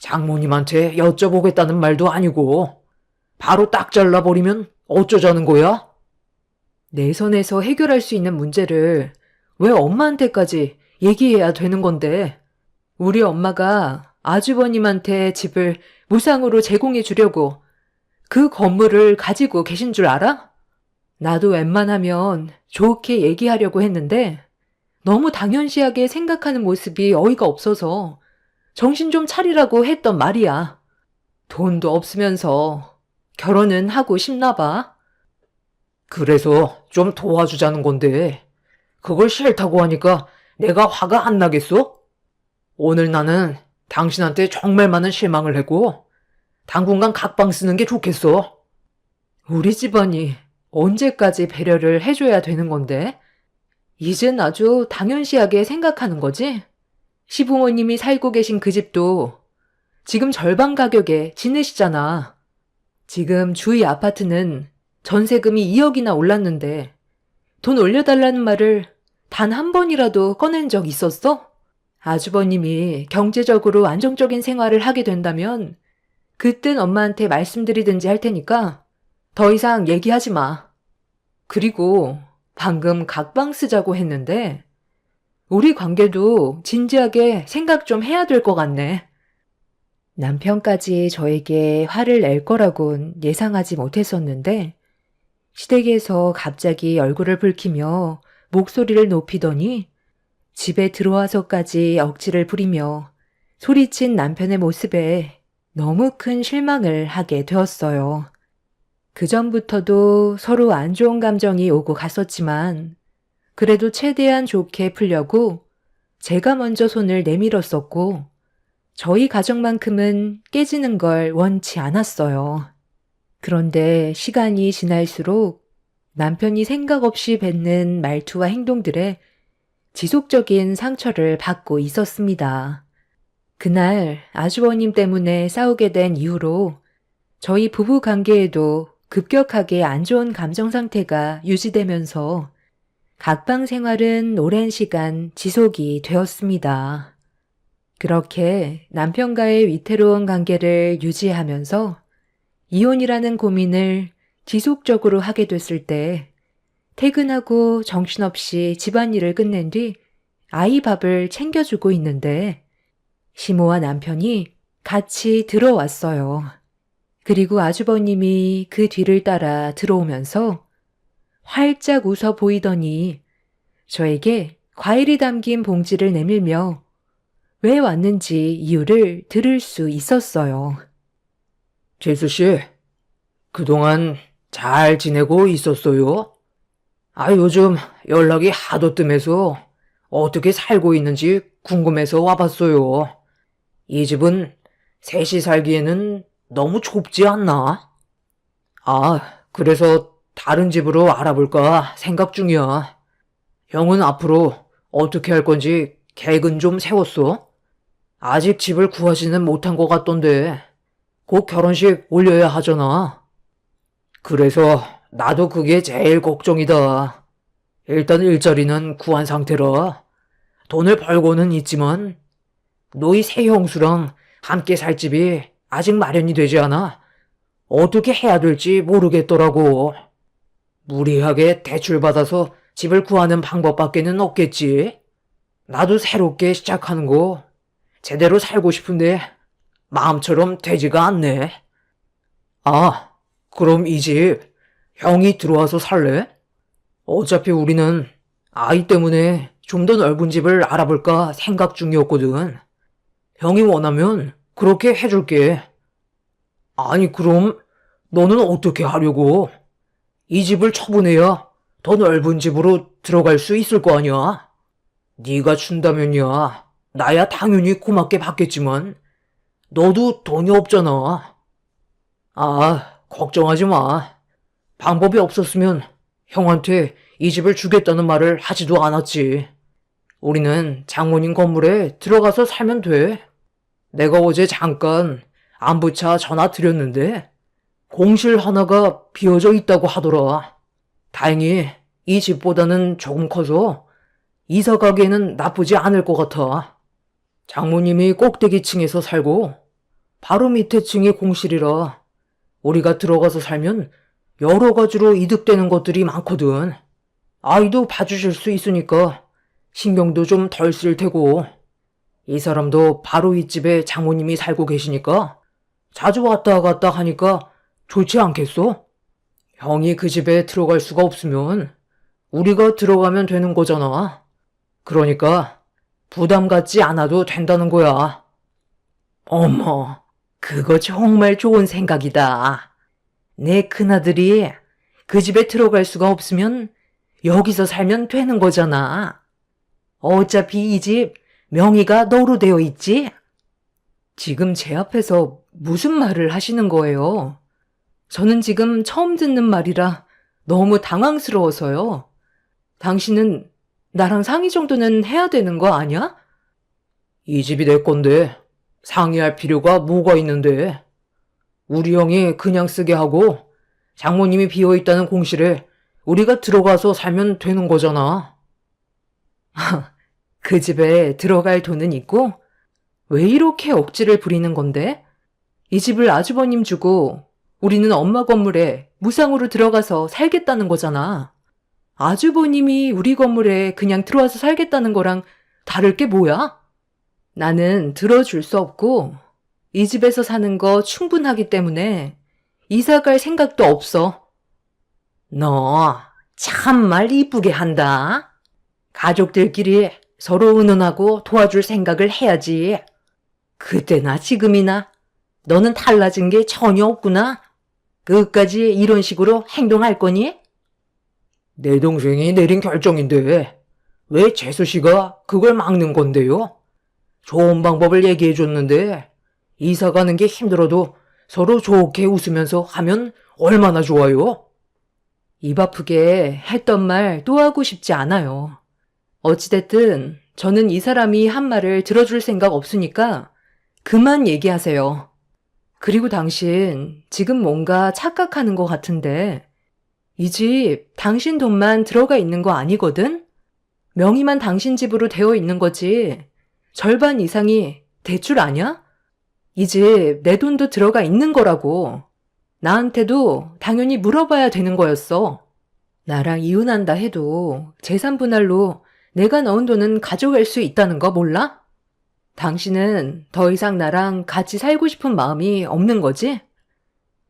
장모님한테 여쭤보겠다는 말도 아니고 바로 딱 잘라버리면 어쩌자는 거야? 내 선에서 해결할 수 있는 문제를 왜 엄마한테까지 얘기해야 되는 건데, 우리 엄마가 아주버님한테 집을 무상으로 제공해 주려고 그 건물을 가지고 계신 줄 알아? 나도 웬만하면 좋게 얘기하려고 했는데 너무 당연시하게 생각하는 모습이 어이가 없어서 정신 좀 차리라고 했던 말이야. 돈도 없으면서 결혼은 하고 싶나 봐. 그래서 좀 도와주자는 건데 그걸 싫다고 하니까 내가 화가 안 나겠어? 오늘 나는 당신한테 정말 많은 실망을 했고 당분간 각방 쓰는 게 좋겠어. 우리 집안이 언제까지 배려를 해줘야 되는 건데? 이젠 아주 당연시하게 생각하는 거지? 시부모님이 살고 계신 그 집도 지금 절반 가격에 지내시잖아. 지금 주위 아파트는 전세금이 2억이나 올랐는데 돈 올려달라는 말을 단 한 번이라도 꺼낸 적 있었어? 아주버님이 경제적으로 안정적인 생활을 하게 된다면 그땐 엄마한테 말씀드리든지 할 테니까 더 이상 얘기하지 마. 그리고 방금 각방 쓰자고 했는데 우리 관계도 진지하게 생각 좀 해야 될 것 같네. 남편까지 저에게 화를 낼 거라곤 예상하지 못했었는데 시댁에서 갑자기 얼굴을 붉히며 목소리를 높이더니 집에 들어와서까지 억지를 부리며 소리친 남편의 모습에 너무 큰 실망을 하게 되었어요. 그전부터도 서로 안 좋은 감정이 오고 갔었지만 그래도 최대한 좋게 풀려고 제가 먼저 손을 내밀었었고 저희 가정만큼은 깨지는 걸 원치 않았어요. 그런데 시간이 지날수록 남편이 생각 없이 뱉는 말투와 행동들에 지속적인 상처를 받고 있었습니다. 그날 아주버님 때문에 싸우게 된 이후로 저희 부부 관계에도 급격하게 안 좋은 감정 상태가 유지되면서 각방 생활은 오랜 시간 지속이 되었습니다. 그렇게 남편과의 위태로운 관계를 유지하면서 이혼이라는 고민을 지속적으로 하게 됐을 때 퇴근하고 정신없이 집안일을 끝낸 뒤 아이 밥을 챙겨주고 있는데 시모와 남편이 같이 들어왔어요. 그리고 아주버님이 그 뒤를 따라 들어오면서 활짝 웃어 보이더니 저에게 과일이 담긴 봉지를 내밀며 왜 왔는지 이유를 들을 수 있었어요. 재수 씨, 그동안 잘 지내고 있었어요? 요즘 연락이 하도 뜸해서 어떻게 살고 있는지 궁금해서 와봤어요. 이 집은 셋이 살기에는 너무 좁지 않나? 그래서 다른 집으로 알아볼까 생각 중이야. 형은 앞으로 어떻게 할 건지 계획은 좀 세웠어? 아직 집을 구하지는 못한 것 같던데 곧 결혼식 올려야 하잖아. 그래서 나도 그게 제일 걱정이다. 일단 일자리는 구한 상태라 돈을 벌고는 있지만 너희 새 형수랑 함께 살 집이 아직 마련이 되지 않아 어떻게 해야 될지 모르겠더라고. 무리하게 대출받아서 집을 구하는 방법밖에는 없겠지. 나도 새롭게 시작하는 거 제대로 살고 싶은데 마음처럼 되지가 않네. 그럼 이 집 형이 들어와서 살래? 어차피 우리는 아이 때문에 좀 더 넓은 집을 알아볼까 생각 중이었거든. 형이 원하면 그렇게 해줄게. 아니, 그럼 너는 어떻게 하려고? 이 집을 처분해야 더 넓은 집으로 들어갈 수 있을 거 아니야? 네가 준다면야 나야 당연히 고맙게 받겠지만 너도 돈이 없잖아. 아, 걱정하지 마. 방법이 없었으면 형한테 이 집을 주겠다는 말을 하지도 않았지. 우리는 장모님 건물에 들어가서 살면 돼. 내가 어제 잠깐 안부차 전화 드렸는데 공실 하나가 비어져 있다고 하더라. 다행히 이 집보다는 조금 커서 이사 가기에는 나쁘지 않을 것 같아. 장모님이 꼭대기층에서 살고 바로 밑에 층이 공실이라 우리가 들어가서 살면 여러 가지로 이득되는 것들이 많거든. 아이도 봐주실 수 있으니까 신경도 좀 덜 쓸 테고 이 사람도 바로 윗집에 장모님이 살고 계시니까 자주 왔다 갔다 하니까 좋지 않겠어? 형이 그 집에 들어갈 수가 없으면 우리가 들어가면 되는 거잖아. 그러니까 부담 갖지 않아도 된다는 거야. 어머, 그거 정말 좋은 생각이다. 내 큰아들이 그 집에 들어갈 수가 없으면 여기서 살면 되는 거잖아. 어차피 이 집 명의가 너로 되어 있지? 지금 제 앞에서 무슨 말을 하시는 거예요? 저는 지금 처음 듣는 말이라 너무 당황스러워서요. 당신은 나랑 상의 정도는 해야 되는 거 아니야? 이 집이 내 건데 상의할 필요가 뭐가 있는데. 우리 형이 그냥 쓰게 하고 장모님이 비어있다는 공실에 우리가 들어가서 살면 되는 거잖아. 그 집에 들어갈 돈은 있고 왜 이렇게 억지를 부리는 건데? 이 집을 아주버님 주고 우리는 엄마 건물에 무상으로 들어가서 살겠다는 거잖아. 아주버님이 우리 건물에 그냥 들어와서 살겠다는 거랑 다를 게 뭐야? 나는 들어줄 수 없고 이 집에서 사는 거 충분하기 때문에 이사 갈 생각도 없어. 너 참말 이쁘게 한다. 가족들끼리 서로 의논하고 도와줄 생각을 해야지. 그때나 지금이나 너는 달라진 게 전혀 없구나. 끝까지 이런 식으로 행동할 거니? 내 동생이 내린 결정인데 왜 재수 씨가 그걸 막는 건데요? 좋은 방법을 얘기해 줬는데 이사 가는 게 힘들어도 서로 좋게 웃으면서 하면 얼마나 좋아요? 입 아프게 했던 말 또 하고 싶지 않아요. 어찌됐든 저는 이 사람이 한 말을 들어줄 생각 없으니까 그만 얘기하세요. 그리고 당신 지금 뭔가 착각하는 것 같은데 이 집 당신 돈만 들어가 있는 거 아니거든? 명의만 당신 집으로 되어 있는 거지. 절반 이상이 대출 아냐? 이 집 내 돈도 들어가 있는 거라고. 나한테도 당연히 물어봐야 되는 거였어. 나랑 이혼한다 해도 재산 분할로 내가 넣은 돈은 가져갈 수 있다는 거 몰라? 당신은 더 이상 나랑 같이 살고 싶은 마음이 없는 거지?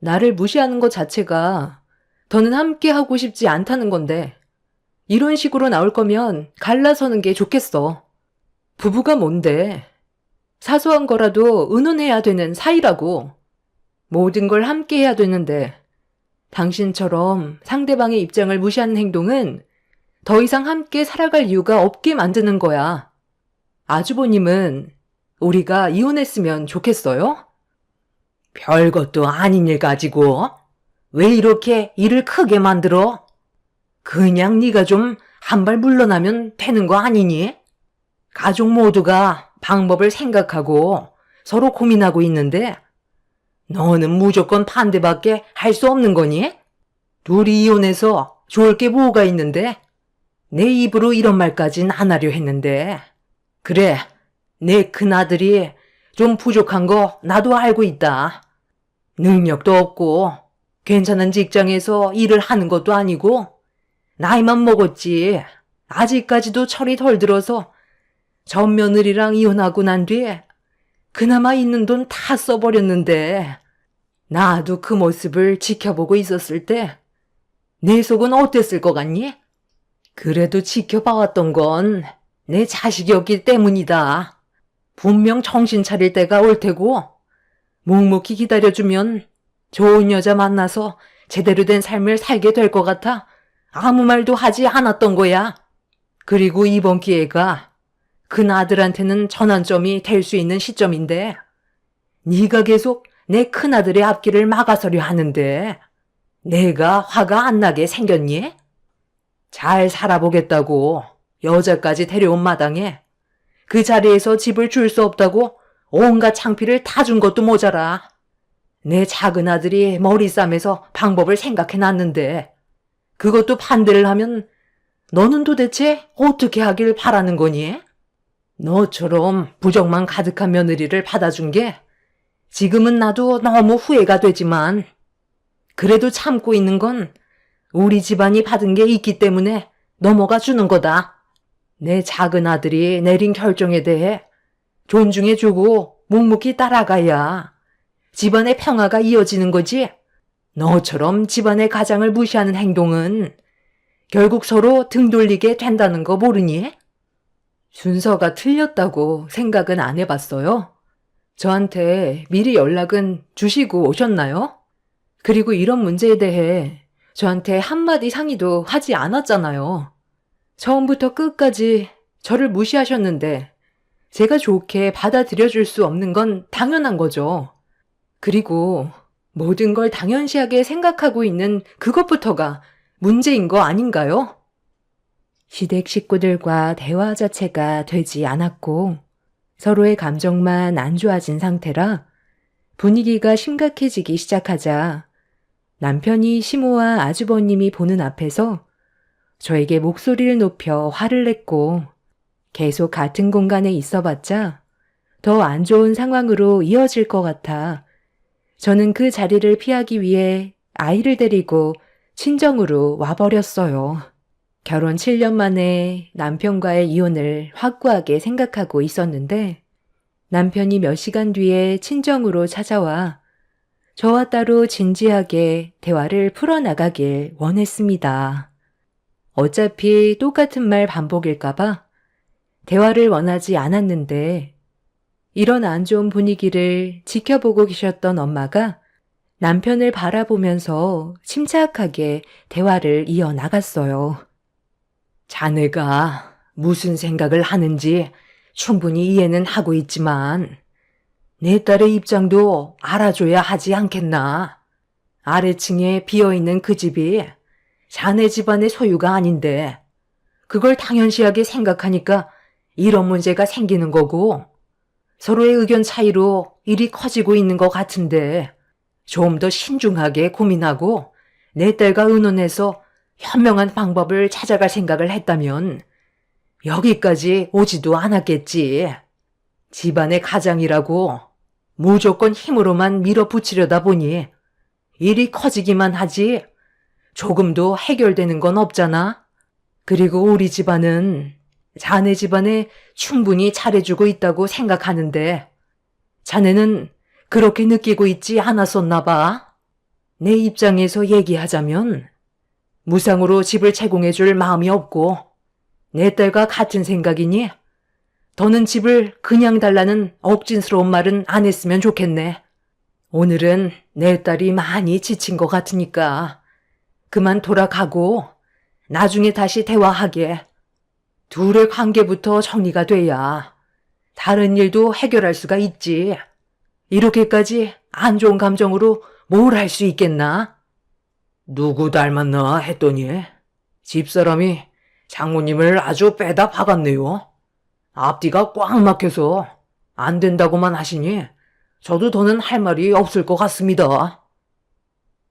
나를 무시하는 것 자체가 더는 함께 하고 싶지 않다는 건데 이런 식으로 나올 거면 갈라서는 게 좋겠어. 부부가 뭔데? 사소한 거라도 의논해야 되는 사이라고. 모든 걸 함께 해야 되는데 당신처럼 상대방의 입장을 무시하는 행동은 더 이상 함께 살아갈 이유가 없게 만드는 거야. 아주버님은 우리가 이혼했으면 좋겠어요? 별것도 아닌 일 가지고 왜 이렇게 일을 크게 만들어? 그냥 네가 좀 한 발 물러나면 되는 거 아니니? 가족 모두가 방법을 생각하고 서로 고민하고 있는데 너는 무조건 반대밖에 할 수 없는 거니? 둘이 이혼해서 좋을 게 뭐가 있는데? 내 입으로 이런 말까진 안 하려 했는데. 그래, 내 큰아들이 좀 부족한 거 나도 알고 있다. 능력도 없고 괜찮은 직장에서 일을 하는 것도 아니고 나이만 먹었지. 아직까지도 철이 덜 들어서 전 며느리랑 이혼하고 난 뒤에 그나마 있는 돈 다 써버렸는데 나도 그 모습을 지켜보고 있었을 때 내 속은 어땠을 것 같니? 그래도 지켜봐왔던 건 내 자식이었기 때문이다. 분명 정신 차릴 때가 올 테고 묵묵히 기다려주면 좋은 여자 만나서 제대로 된 삶을 살게 될 것 같아 아무 말도 하지 않았던 거야. 그리고 이번 기회가 큰 아들한테는 전환점이 될 수 있는 시점인데 네가 계속 내 큰아들의 앞길을 막아서려 하는데 내가 화가 안 나게 생겼니? 잘 살아보겠다고 여자까지 데려온 마당에 그 자리에서 집을 줄 수 없다고 온갖 창피를 다 준 것도 모자라. 내 작은 아들이 머리 싸매서 방법을 생각해놨는데 그것도 반대를 하면 너는 도대체 어떻게 하길 바라는 거니? 너처럼 부정만 가득한 며느리를 받아준 게 지금은 나도 너무 후회가 되지만 그래도 참고 있는 건 우리 집안이 받은 게 있기 때문에 넘어가 주는 거다. 내 작은 아들이 내린 결정에 대해 존중해주고 묵묵히 따라가야 집안의 평화가 이어지는 거지. 너처럼 집안의 가장을 무시하는 행동은 결국 서로 등 돌리게 된다는 거 모르니? 순서가 틀렸다고 생각은 안 해봤어요. 저한테 미리 연락은 주시고 오셨나요? 그리고 이런 문제에 대해 저한테 한마디 상의도 하지 않았잖아요. 처음부터 끝까지 저를 무시하셨는데 제가 좋게 받아들여줄 수 없는 건 당연한 거죠. 그리고 모든 걸 당연시하게 생각하고 있는 그것부터가 문제인 거 아닌가요? 시댁 식구들과 대화 자체가 되지 않았고 서로의 감정만 안 좋아진 상태라 분위기가 심각해지기 시작하자 남편이 시모와 아주버님이 보는 앞에서 저에게 목소리를 높여 화를 냈고 계속 같은 공간에 있어봤자 더 안 좋은 상황으로 이어질 것 같아 저는 그 자리를 피하기 위해 아이를 데리고 친정으로 와버렸어요. 결혼 7년 만에 남편과의 이혼을 확고하게 생각하고 있었는데 남편이 몇 시간 뒤에 친정으로 찾아와 저와 따로 진지하게 대화를 풀어나가길 원했습니다. 어차피 똑같은 말 반복일까봐 대화를 원하지 않았는데 이런 안 좋은 분위기를 지켜보고 계셨던 엄마가 남편을 바라보면서 침착하게 대화를 이어나갔어요. 자네가 무슨 생각을 하는지 충분히 이해는 하고 있지만 내 딸의 입장도 알아줘야 하지 않겠나. 아래층에 비어있는 그 집이 자네 집안의 소유가 아닌데 그걸 당연시하게 생각하니까 이런 문제가 생기는 거고 서로의 의견 차이로 일이 커지고 있는 것 같은데 좀 더 신중하게 고민하고 내 딸과 의논해서 현명한 방법을 찾아갈 생각을 했다면 여기까지 오지도 않았겠지. 집안의 가장이라고 무조건 힘으로만 밀어붙이려다 보니 일이 커지기만 하지 조금도 해결되는 건 없잖아. 그리고 우리 집안은 자네 집안에 충분히 잘해주고 있다고 생각하는데 자네는 그렇게 느끼고 있지 않았었나 봐. 내 입장에서 얘기하자면 무상으로 집을 제공해줄 마음이 없고 내 딸과 같은 생각이니 더는 집을 그냥 달라는 억진스러운 말은 안 했으면 좋겠네. 오늘은 내 딸이 많이 지친 것 같으니까 그만 돌아가고 나중에 다시 대화하게. 둘의 관계부터 정리가 돼야 다른 일도 해결할 수가 있지. 이렇게까지 안 좋은 감정으로 뭘 할 수 있겠나? 누구 닮았나 했더니 집사람이 장모님을 아주 빼다 박았네요. 앞뒤가 꽉 막혀서 안 된다고만 하시니 저도 더는 할 말이 없을 것 같습니다.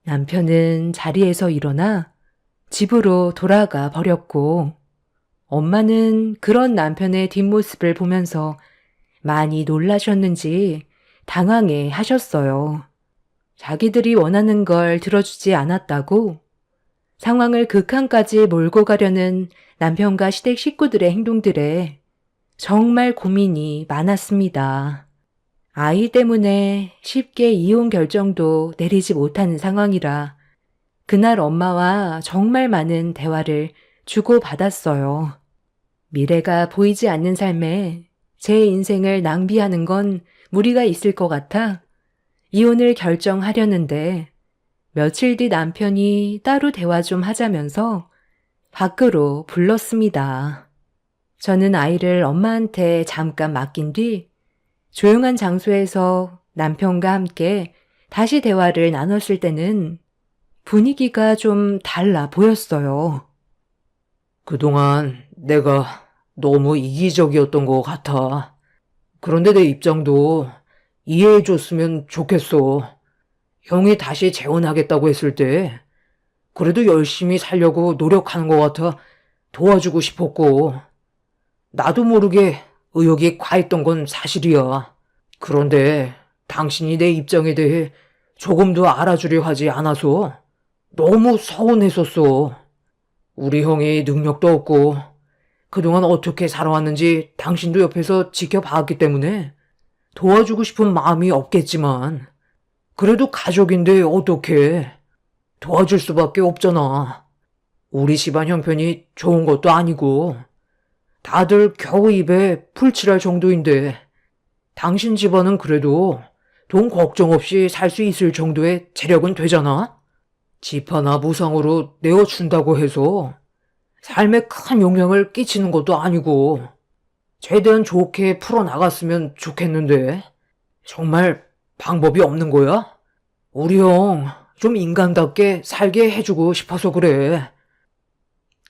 남편은 자리에서 일어나 집으로 돌아가 버렸고 엄마는 그런 남편의 뒷모습을 보면서 많이 놀라셨는지 당황해 하셨어요. 자기들이 원하는 걸 들어주지 않았다고 상황을 극한까지 몰고 가려는 남편과 시댁 식구들의 행동들에 정말 고민이 많았습니다. 아이 때문에 쉽게 이혼 결정도 내리지 못하는 상황이라 그날 엄마와 정말 많은 대화를 주고받았어요. 미래가 보이지 않는 삶에 제 인생을 낭비하는 건 무리가 있을 것 같아 이혼을 결정하려는데 며칠 뒤 남편이 따로 대화 좀 하자면서 밖으로 불렀습니다. 저는 아이를 엄마한테 잠깐 맡긴 뒤 조용한 장소에서 남편과 함께 다시 대화를 나눴을 때는 분위기가 좀 달라 보였어요. 그동안 내가 너무 이기적이었던 것 같아. 그런데 내 입장도 이해해줬으면 좋겠어. 형이 다시 재혼하겠다고 했을 때 그래도 열심히 살려고 노력하는 것 같아 도와주고 싶었고 나도 모르게 의욕이 과했던 건 사실이야. 그런데 당신이 내 입장에 대해 조금도 알아주려 하지 않아서 너무 서운했었어. 우리 형이 능력도 없고 그동안 어떻게 살아왔는지 당신도 옆에서 지켜봤기 때문에 도와주고 싶은 마음이 없겠지만 그래도 가족인데 어떡해. 도와줄 수밖에 없잖아. 우리 집안 형편이 좋은 것도 아니고 다들 겨우 입에 풀칠할 정도인데 당신 집안은 그래도 돈 걱정 없이 살 수 있을 정도의 재력은 되잖아? 집 하나 무상으로 내어준다고 해서 삶에 큰 영향을 끼치는 것도 아니고 최대한 좋게 풀어나갔으면 좋겠는데 정말 방법이 없는 거야? 우리 형 좀 인간답게 살게 해주고 싶어서 그래.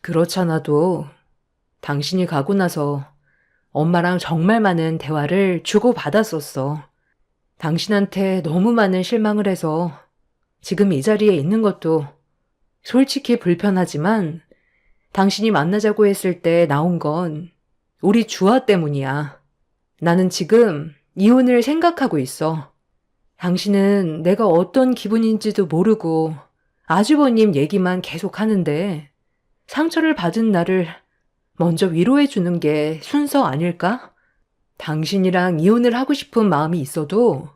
그렇잖아도 당신이 가고 나서 엄마랑 정말 많은 대화를 주고받았었어. 당신한테 너무 많은 실망을 해서 지금 이 자리에 있는 것도 솔직히 불편하지만 당신이 만나자고 했을 때 나온 건 우리 주아 때문이야. 나는 지금 이혼을 생각하고 있어. 당신은 내가 어떤 기분인지도 모르고 아주버님 얘기만 계속 하는데 상처를 받은 나를 먼저 위로해 주는 게 순서 아닐까? 당신이랑 이혼을 하고 싶은 마음이 있어도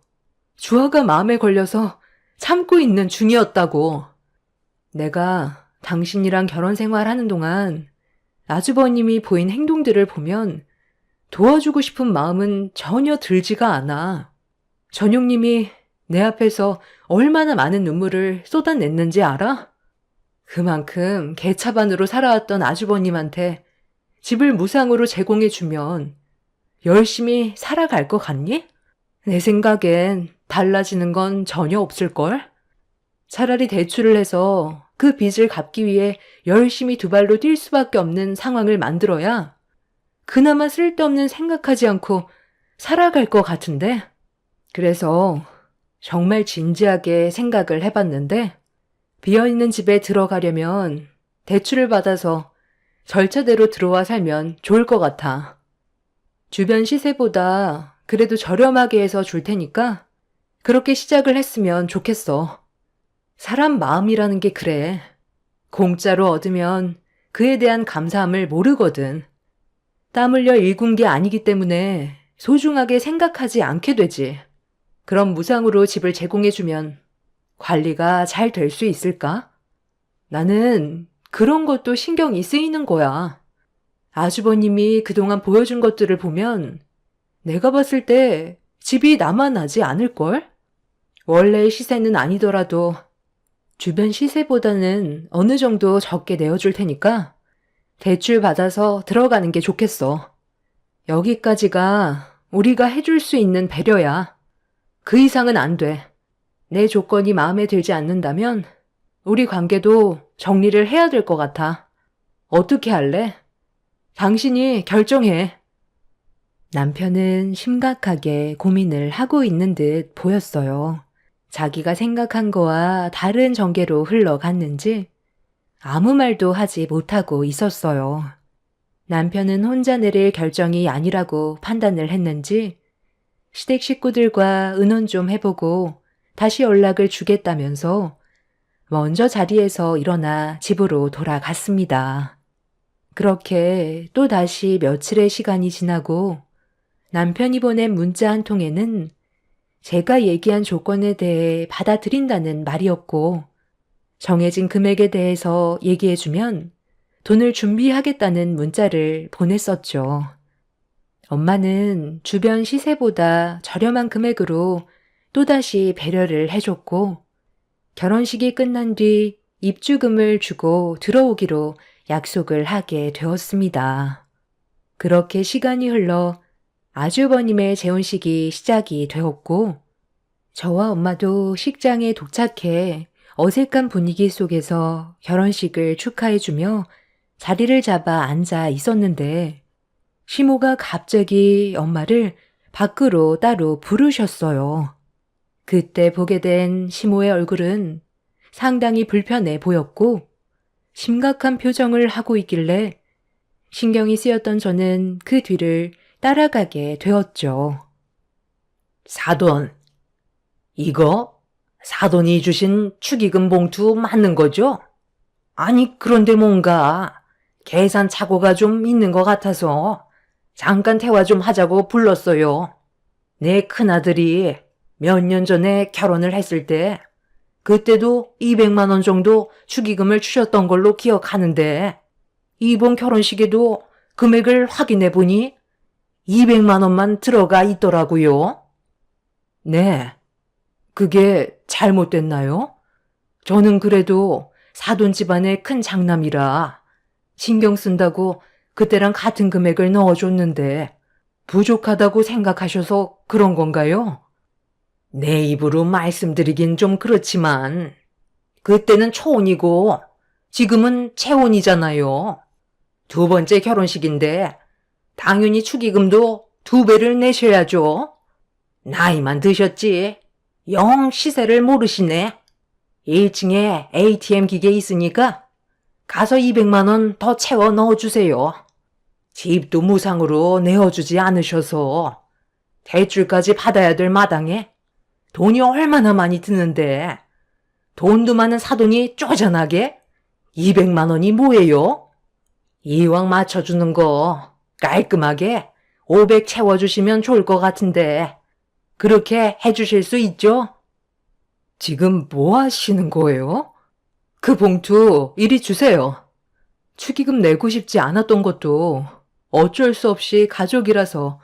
주아가 마음에 걸려서 참고 있는 중이었다고. 내가 당신이랑 결혼 생활하는 동안 아주버님이 보인 행동들을 보면 도와주고 싶은 마음은 전혀 들지가 않아. 전용님이 내 앞에서 얼마나 많은 눈물을 쏟아냈는지 알아? 그만큼 개차반으로 살아왔던 아주버님한테 집을 무상으로 제공해주면 열심히 살아갈 것 같니? 내 생각엔 달라지는 건 전혀 없을걸? 차라리 대출을 해서 그 빚을 갚기 위해 열심히 두 발로 뛸 수밖에 없는 상황을 만들어야 그나마 쓸데없는 생각하지 않고 살아갈 것 같은데? 그래서 정말 진지하게 생각을 해봤는데 비어있는 집에 들어가려면 대출을 받아서 절차대로 들어와 살면 좋을 것 같아. 주변 시세보다 그래도 저렴하게 해서 줄 테니까 그렇게 시작을 했으면 좋겠어. 사람 마음이라는 게 그래. 공짜로 얻으면 그에 대한 감사함을 모르거든. 땀 흘려 일군 게 아니기 때문에 소중하게 생각하지 않게 되지. 그럼 무상으로 집을 제공해주면 관리가 잘 될 수 있을까? 나는 그런 것도 신경이 쓰이는 거야. 아주버님이 그동안 보여준 것들을 보면 내가 봤을 때 집이 남아나지 않을걸? 원래의 시세는 아니더라도 주변 시세보다는 어느 정도 적게 내어줄 테니까 대출 받아서 들어가는 게 좋겠어. 여기까지가 우리가 해줄 수 있는 배려야. 그 이상은 안 돼. 내 조건이 마음에 들지 않는다면 우리 관계도 정리를 해야 될 것 같아. 어떻게 할래? 당신이 결정해. 남편은 심각하게 고민을 하고 있는 듯 보였어요. 자기가 생각한 거와 다른 전개로 흘러갔는지 아무 말도 하지 못하고 있었어요. 남편은 혼자 내릴 결정이 아니라고 판단을 했는지 시댁 식구들과 의논 좀 해보고 다시 연락을 주겠다면서 먼저 자리에서 일어나 집으로 돌아갔습니다. 그렇게 또 다시 며칠의 시간이 지나고 남편이 보낸 문자 한 통에는 제가 얘기한 조건에 대해 받아들인다는 말이었고 정해진 금액에 대해서 얘기해주면 돈을 준비하겠다는 문자를 보냈었죠. 엄마는 주변 시세보다 저렴한 금액으로 또다시 배려를 해줬고, 결혼식이 끝난 뒤 입주금을 주고 들어오기로 약속을 하게 되었습니다. 그렇게 시간이 흘러 아주버님의 재혼식이 시작이 되었고, 저와 엄마도 식장에 도착해 어색한 분위기 속에서 결혼식을 축하해주며 자리를 잡아 앉아 있었는데, 시모가 갑자기 엄마를 밖으로 따로 부르셨어요. 그때 보게 된 시모의 얼굴은 상당히 불편해 보였고 심각한 표정을 하고 있길래 신경이 쓰였던 저는 그 뒤를 따라가게 되었죠. 사돈, 이거 사돈이 주신 축의금 봉투 맞는 거죠? 아니, 그런데 뭔가 계산 착오가 좀 있는 것 같아서 잠깐 대화 좀 하자고 불렀어요. 내 큰아들이 몇 년 전에 결혼을 했을 때 그때도 200만 원 정도 축의금을 주셨던 걸로 기억하는데 이번 결혼식에도 금액을 확인해 보니 200만 원만 들어가 있더라고요. 네, 그게 잘못됐나요? 저는 그래도 사돈 집안의 큰 장남이라 신경 쓴다고 그때랑 같은 금액을 넣어줬는데 부족하다고 생각하셔서 그런 건가요? 내 입으로 말씀드리긴 좀 그렇지만 그때는 초혼이고 지금은 재혼이잖아요. 두 번째 결혼식인데 당연히 축의금도 2배를 내셔야죠. 나이만 드셨지 영 시세를 모르시네. 1층에 ATM 기계 있으니까 가서 200만 원 더 채워 넣어주세요. 집도 무상으로 내어주지 않으셔서 대출까지 받아야 될 마당에 돈이 얼마나 많이 드는데 돈도 많은 사돈이 쪼잔하게 200만 원이 뭐예요? 이왕 맞춰주는 거 깔끔하게 500 채워주시면 좋을 것 같은데 그렇게 해주실 수 있죠? 지금 뭐 하시는 거예요? 그 봉투 이리 주세요. 축의금 내고 싶지 않았던 것도 어쩔 수 없이 가족이라서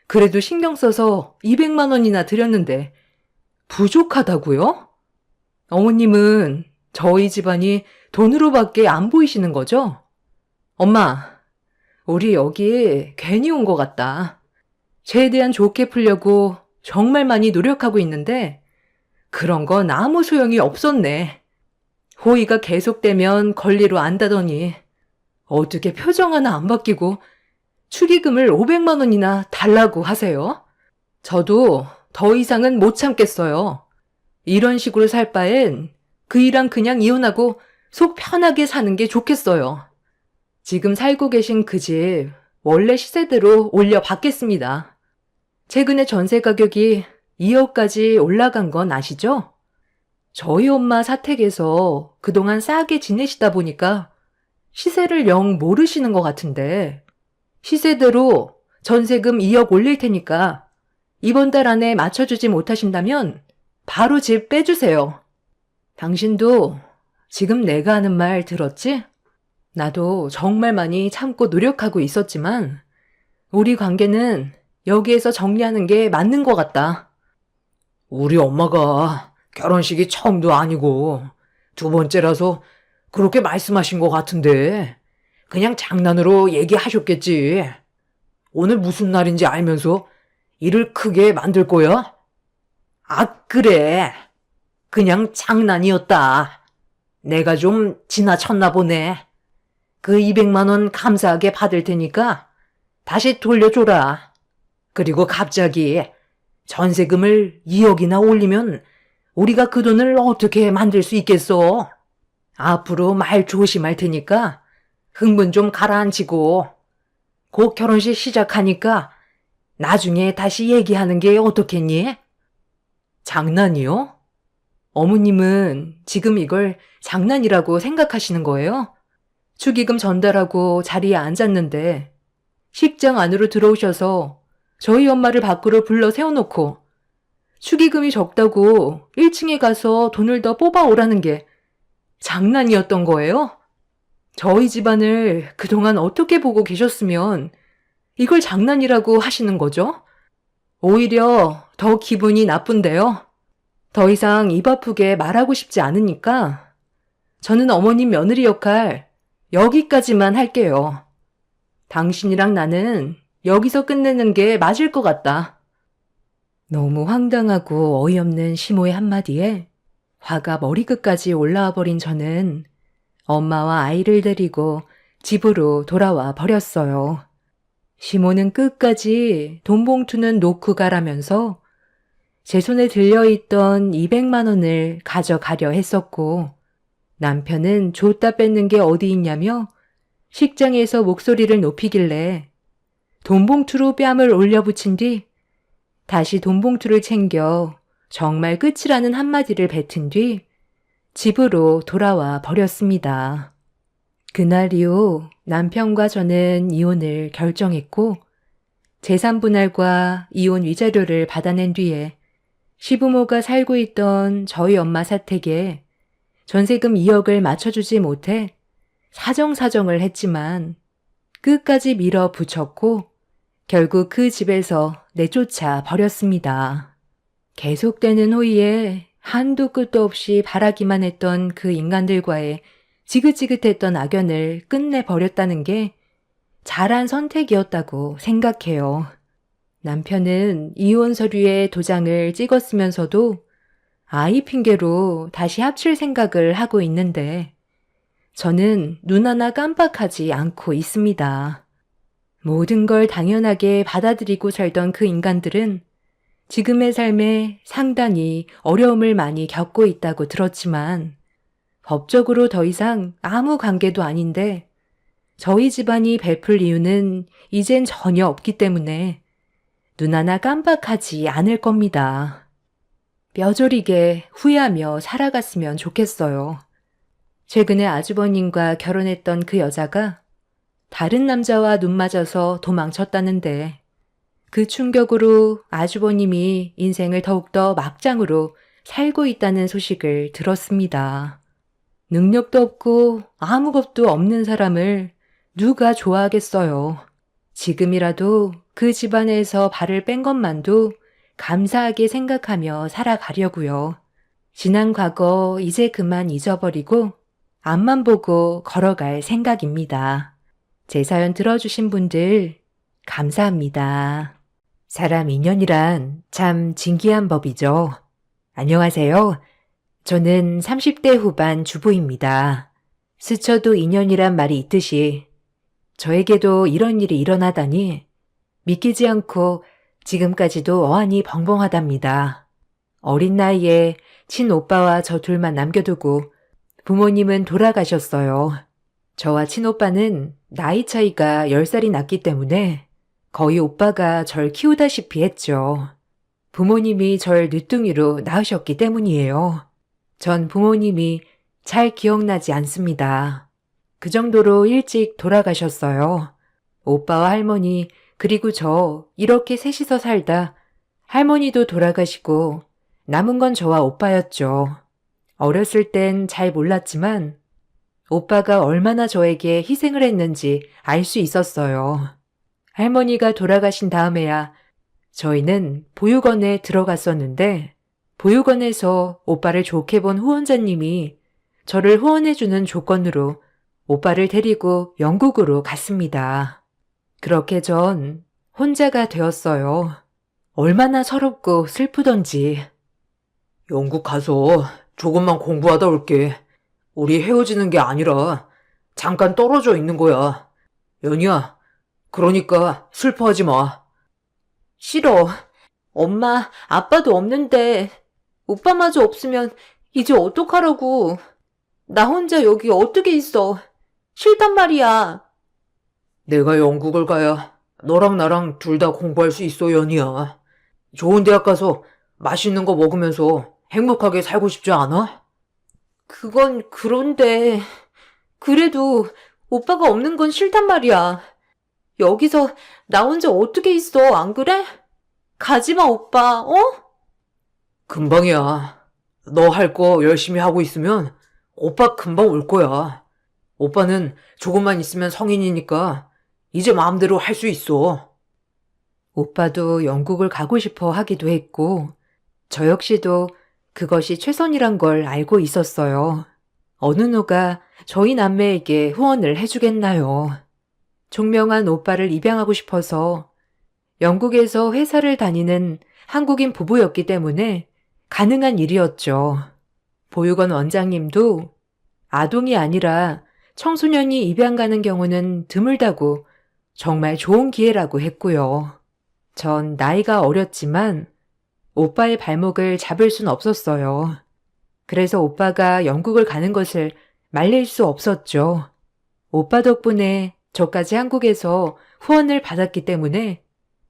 그래도 신경 써서 200만 원이나 드렸는데 부족하다고요? 어머님은 저희 집안이 돈으로밖에 안 보이시는 거죠? 엄마, 우리 여기 괜히 온 것 같다. 최대한 좋게 풀려고 정말 많이 노력하고 있는데 그런 건 아무 소용이 없었네. 호의가 계속되면 권리로 안다더니 어떻게 표정 하나 안 바뀌고 축의금을 500만 원이나 달라고 하세요? 저도 더 이상은 못 참겠어요. 이런 식으로 살 바엔 그이랑 그냥 이혼하고 속 편하게 사는 게 좋겠어요. 지금 살고 계신 그 집 원래 시세대로 올려받겠습니다. 최근에 전세 가격이 2억까지 올라간 건 아시죠? 저희 엄마 사택에서 그동안 싸게 지내시다 보니까 시세를 영 모르시는 것 같은데 시세대로 전세금 2억 올릴 테니까 이번 달 안에 맞춰주지 못하신다면 바로 집 빼주세요. 당신도 지금 내가 하는 말 들었지? 나도 정말 많이 참고 노력하고 있었지만 우리 관계는 여기에서 정리하는 게 맞는 것 같다. 우리 엄마가 결혼식이 처음도 아니고 2번째라서 그렇게 말씀하신 것 같은데 그냥 장난으로 얘기하셨겠지. 오늘 무슨 날인지 알면서 일을 크게 만들 거야? 아, 그래. 그냥 장난이었다. 내가 좀 지나쳤나 보네. 그 200만 원 감사하게 받을 테니까 다시 돌려줘라. 그리고 갑자기 전세금을 2억이나 올리면 우리가 그 돈을 어떻게 만들 수 있겠어? 앞으로 말 조심할 테니까 흥분 좀 가라앉히고 곧 결혼식 시작하니까 나중에 다시 얘기하는 게 어떻겠니? 장난이요? 어머님은 지금 이걸 장난이라고 생각하시는 거예요? 축의금 전달하고 자리에 앉았는데 식장 안으로 들어오셔서 저희 엄마를 밖으로 불러 세워놓고 축의금이 적다고 1층에 가서 돈을 더 뽑아오라는 게 장난이었던 거예요? 저희 집안을 그동안 어떻게 보고 계셨으면 이걸 장난이라고 하시는 거죠? 오히려 더 기분이 나쁜데요. 더 이상 입 아프게 말하고 싶지 않으니까 저는 어머님 며느리 역할 여기까지만 할게요. 당신이랑 나는 여기서 끝내는 게 맞을 것 같다. 너무 황당하고 어이없는 시모의 한마디에 화가 머리끝까지 올라와 버린 저는 엄마와 아이를 데리고 집으로 돌아와 버렸어요. 시모는 끝까지 돈 봉투는 놓고 가라면서 제 손에 들려있던 200만 원을 가져가려 했었고 남편은 줬다 뺏는 게 어디 있냐며 식장에서 목소리를 높이길래 돈 봉투로 뺨을 올려붙인 뒤 다시 돈 봉투를 챙겨 정말 끝이라는 한마디를 뱉은 뒤 집으로 돌아와 버렸습니다. 그날 이후 남편과 저는 이혼을 결정했고 재산 분할과 이혼 위자료를 받아낸 뒤에 시부모가 살고 있던 저희 엄마 사택에 전세금 2억을 맞춰주지 못해 사정사정을 했지만 끝까지 밀어붙였고 결국 그 집에서 내쫓아 버렸습니다. 계속되는 호의에 한도 끝도 없이 바라기만 했던 그 인간들과의 지긋지긋했던 악연을 끝내버렸다는 게 잘한 선택이었다고 생각해요. 남편은 이혼 서류에 도장을 찍었으면서도 아이 핑계로 다시 합칠 생각을 하고 있는데 저는 눈 하나 깜빡하지 않고 있습니다. 모든 걸 당연하게 받아들이고 살던 그 인간들은 지금의 삶에 상당히 어려움을 많이 겪고 있다고 들었지만 법적으로 더 이상 아무 관계도 아닌데 저희 집안이 베풀 이유는 이젠 전혀 없기 때문에 눈 하나 깜빡하지 않을 겁니다. 뼈저리게 후회하며 살아갔으면 좋겠어요. 최근에 아주버님과 결혼했던 그 여자가 다른 남자와 눈 맞아서 도망쳤다는데 그 충격으로 아주버님이 인생을 더욱더 막장으로 살고 있다는 소식을 들었습니다. 능력도 없고 아무 법도 없는 사람을 누가 좋아하겠어요. 지금이라도 그 집안에서 발을 뺀 것만도 감사하게 생각하며 살아가려고요. 지난 과거 이제 그만 잊어버리고 앞만 보고 걸어갈 생각입니다. 제 사연 들어주신 분들 감사합니다. 사람 인연이란 참 진기한 법이죠. 안녕하세요. 저는 30대 후반 주부입니다. 스쳐도 인연이란 말이 있듯이 저에게도 이런 일이 일어나다니 믿기지 않고 지금까지도 어안이 벙벙하답니다. 어린 나이에 친오빠와 저 둘만 남겨두고 부모님은 돌아가셨어요. 저와 친오빠는 나이 차이가 10살이 났기 때문에 거의 오빠가 절 키우다시피 했죠. 부모님이 절 늦둥이로 낳으셨기 때문이에요. 전 부모님이 잘 기억나지 않습니다. 그 정도로 일찍 돌아가셨어요. 오빠와 할머니 그리고 저 이렇게 셋이서 살다 할머니도 돌아가시고 남은 건 저와 오빠였죠. 어렸을 땐 잘 몰랐지만 오빠가 얼마나 저에게 희생을 했는지 알 수 있었어요. 할머니가 돌아가신 다음에야 저희는 보육원에 들어갔었는데 보육원에서 오빠를 좋게 본 후원자님이 저를 후원해주는 조건으로 오빠를 데리고 영국으로 갔습니다. 그렇게 전 혼자가 되었어요. 얼마나 서럽고 슬프던지. 영국 가서 조금만 공부하다 올게. 우리 헤어지는 게 아니라 잠깐 떨어져 있는 거야. 연희야, 그러니까 슬퍼하지 마. 싫어. 엄마, 아빠도 없는데 오빠마저 없으면 이제 어떡하라고. 나 혼자 여기 어떻게 있어. 싫단 말이야. 내가 영국을 가야 너랑 나랑 둘 다 공부할 수 있어, 연희야. 좋은 대학 가서 맛있는 거 먹으면서 행복하게 살고 싶지 않아? 그건 그런데 그래도 오빠가 없는 건 싫단 말이야. 여기서 나 혼자 어떻게 있어, 안 그래? 가지마, 오빠, 어? 금방이야. 너 할 거 열심히 하고 있으면 오빠 금방 올 거야. 오빠는 조금만 있으면 성인이니까 이제 마음대로 할 수 있어. 오빠도 영국을 가고 싶어 하기도 했고, 저 역시도 그것이 최선이란 걸 알고 있었어요. 어느 누가 저희 남매에게 후원을 해주겠나요? 총명한 오빠를 입양하고 싶어서 영국에서 회사를 다니는 한국인 부부였기 때문에 가능한 일이었죠. 보육원 원장님도 아동이 아니라 청소년이 입양 가는 경우는 드물다고 정말 좋은 기회라고 했고요. 전 나이가 어렸지만 오빠의 발목을 잡을 순 없었어요. 그래서 오빠가 영국을 가는 것을 말릴 수 없었죠. 오빠 덕분에 저까지 한국에서 후원을 받았기 때문에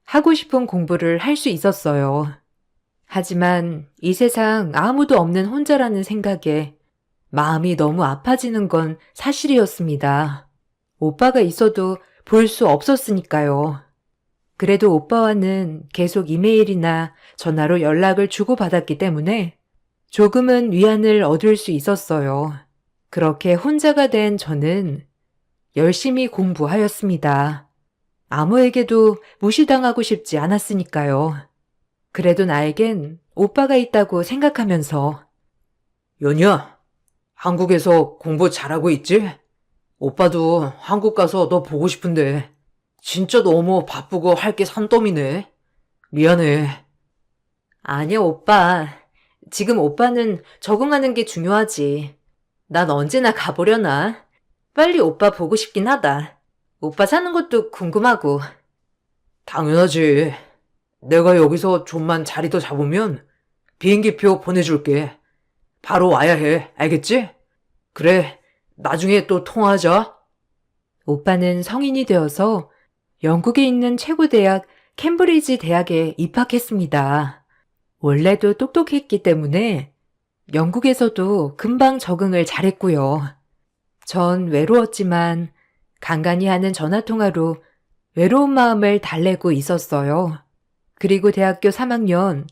하고 싶은 공부를 할 수 있었어요. 하지만 이 세상 아무도 없는 혼자라는 생각에 마음이 너무 아파지는 건 사실이었습니다. 오빠가 있어도 볼 수 없었으니까요. 그래도 오빠와는 계속 이메일이나 전화로 연락을 주고받았기 때문에 조금은 위안을 얻을 수 있었어요. 그렇게 혼자가 된 저는 열심히 공부하였습니다. 아무에게도 무시당하고 싶지 않았으니까요. 그래도 나에겐 오빠가 있다고 생각하면서 연희야, 한국에서 공부 잘하고 있지? 오빠도 한국 가서 너 보고 싶은데 진짜 너무 바쁘고 할 게 산더미네. 미안해. 아니야, 오빠. 지금 오빠는 적응하는 게 중요하지. 난 언제나 가보려나. 빨리 오빠 보고 싶긴 하다. 오빠 사는 것도 궁금하고. 당연하지. 내가 여기서 좀만 자리 더 잡으면 비행기표 보내줄게. 바로 와야 해. 알겠지? 그래. 나중에 또 통화하자. 오빠는 성인이 되어서 영국에 있는 최고 대학 캠브리지 대학에 입학했습니다. 원래도 똑똑했기 때문에 영국에서도 금방 적응을 잘했고요. 전 외로웠지만 간간히 하는 전화통화로 외로운 마음을 달래고 있었어요. 그리고 대학교 3학년,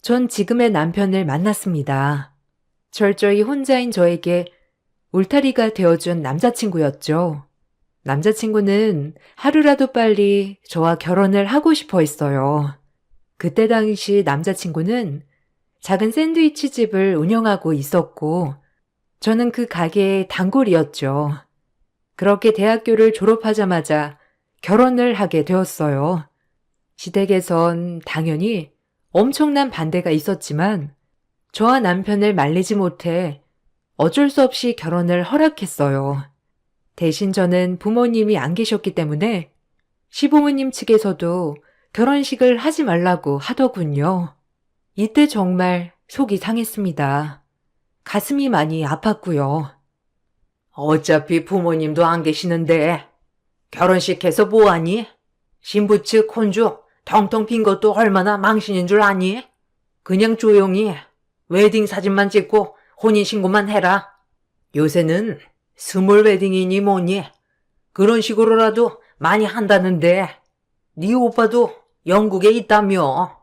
전 지금의 남편을 만났습니다. 철저히 혼자인 저에게 울타리가 되어준 남자친구였죠. 남자친구는 하루라도 빨리 저와 결혼을 하고 싶어 했어요. 그때 당시 남자친구는 작은 샌드위치 집을 운영하고 있었고, 저는 그 가게의 단골이었죠. 그렇게 대학교를 졸업하자마자 결혼을 하게 되었어요. 시댁에선 당연히 엄청난 반대가 있었지만, 저와 남편을 말리지 못해 어쩔 수 없이 결혼을 허락했어요. 대신 저는 부모님이 안 계셨기 때문에 시부모님 측에서도 결혼식을 하지 말라고 하더군요. 이때 정말 속이 상했습니다. 가슴이 많이 아팠고요. 어차피 부모님도 안 계시는데 결혼식 해서 뭐하니? 신부 측 혼주 텅텅 빈 것도 얼마나 망신인 줄 아니? 그냥 조용히 웨딩 사진만 찍고 혼인신고만 해라. 요새는 스몰 웨딩이니 뭐니? 그런 식으로라도 많이 한다는데 네 오빠도 영국에 있다며.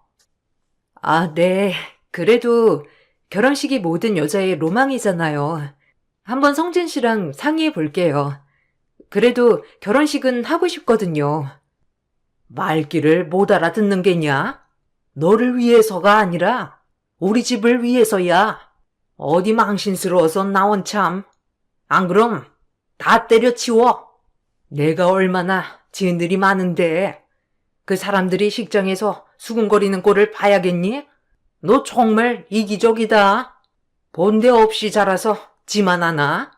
아, 네. 그래도 결혼식이 모든 여자의 로망이잖아요. 한번 성진 씨랑 상의해 볼게요. 그래도 결혼식은 하고 싶거든요. 말귀를 못 알아듣는 게냐? 너를 위해서가 아니라 우리 집을 위해서야. 어디 망신스러워서 나온 참. 안 그럼 다 때려치워. 내가 얼마나 지은들이 많은데 그 사람들이 식장에서 수군거리는 꼴을 봐야겠니? 너 정말 이기적이다. 본데 없이 자라서 지만 하나?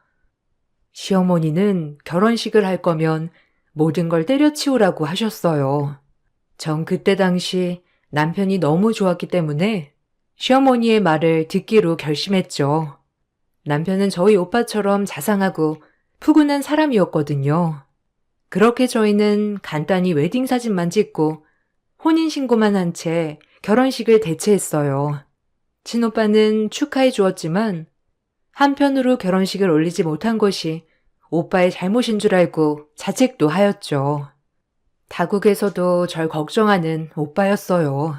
시어머니는 결혼식을 할 거면 모든 걸 때려치우라고 하셨어요. 전 그때 당시 남편이 너무 좋았기 때문에 시어머니의 말을 듣기로 결심했죠. 남편은 저희 오빠처럼 자상하고 푸근한 사람이었거든요. 그렇게 저희는 간단히 웨딩 사진만 찍고 혼인신고만 한 채 결혼식을 대체했어요. 친오빠는 축하해 주었지만 한편으로 결혼식을 올리지 못한 것이 오빠의 잘못인 줄 알고 자책도 하였죠. 타국에서도 절 걱정하는 오빠였어요.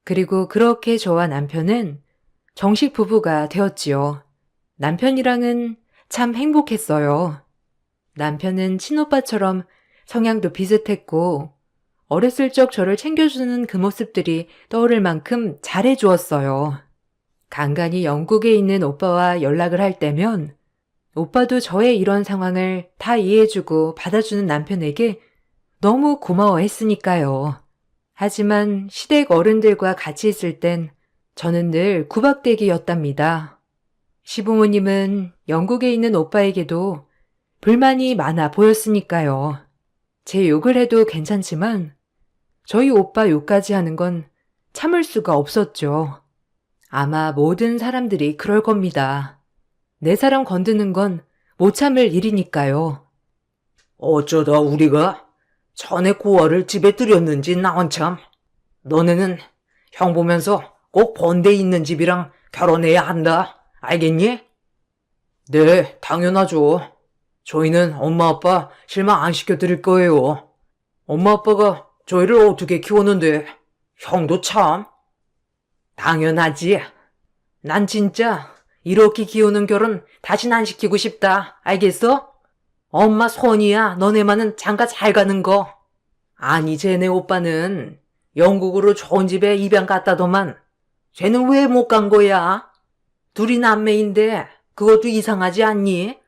그리고 그렇게 저와 남편은 정식 부부가 되었지요. 남편이랑은 참 행복했어요. 남편은 친오빠처럼 성향도 비슷했고, 어렸을 적 저를 챙겨주는 그 모습들이 떠오를 만큼 잘해주었어요. 간간히 영국에 있는 오빠와 연락을 할 때면 오빠도 저의 이런 상황을 다 이해해주고 받아주는 남편에게 너무 고마워했으니까요. 하지만 시댁 어른들과 같이 있을 땐 저는 늘 구박대기였답니다. 시부모님은 영국에 있는 오빠에게도 불만이 많아 보였으니까요. 제 욕을 해도 괜찮지만 저희 오빠 욕까지 하는 건 참을 수가 없었죠. 아마 모든 사람들이 그럴 겁니다. 내 사람 건드는 건 못 참을 일이니까요. 어쩌다 우리가 전에 고아를 집에 들였는지 나원 참. 너네는 형 보면서 꼭 번대 있는 집이랑 결혼해야 한다. 알겠니? 네, 당연하죠. 저희는 엄마 아빠 실망 안 시켜드릴 거예요. 엄마 아빠가 저희를 어떻게 키웠는데 형도 참. 당연하지. 난 진짜 이렇게 키우는 결혼 다신 안 시키고 싶다. 알겠어? 엄마 손이야. 너네만은 장가 잘 가는 거. 아니 쟤네 오빠는 영국으로 좋은 집에 입양 갔다더만 쟤는 왜 못 간 거야? 둘이 남매인데 그것도 이상하지 않니?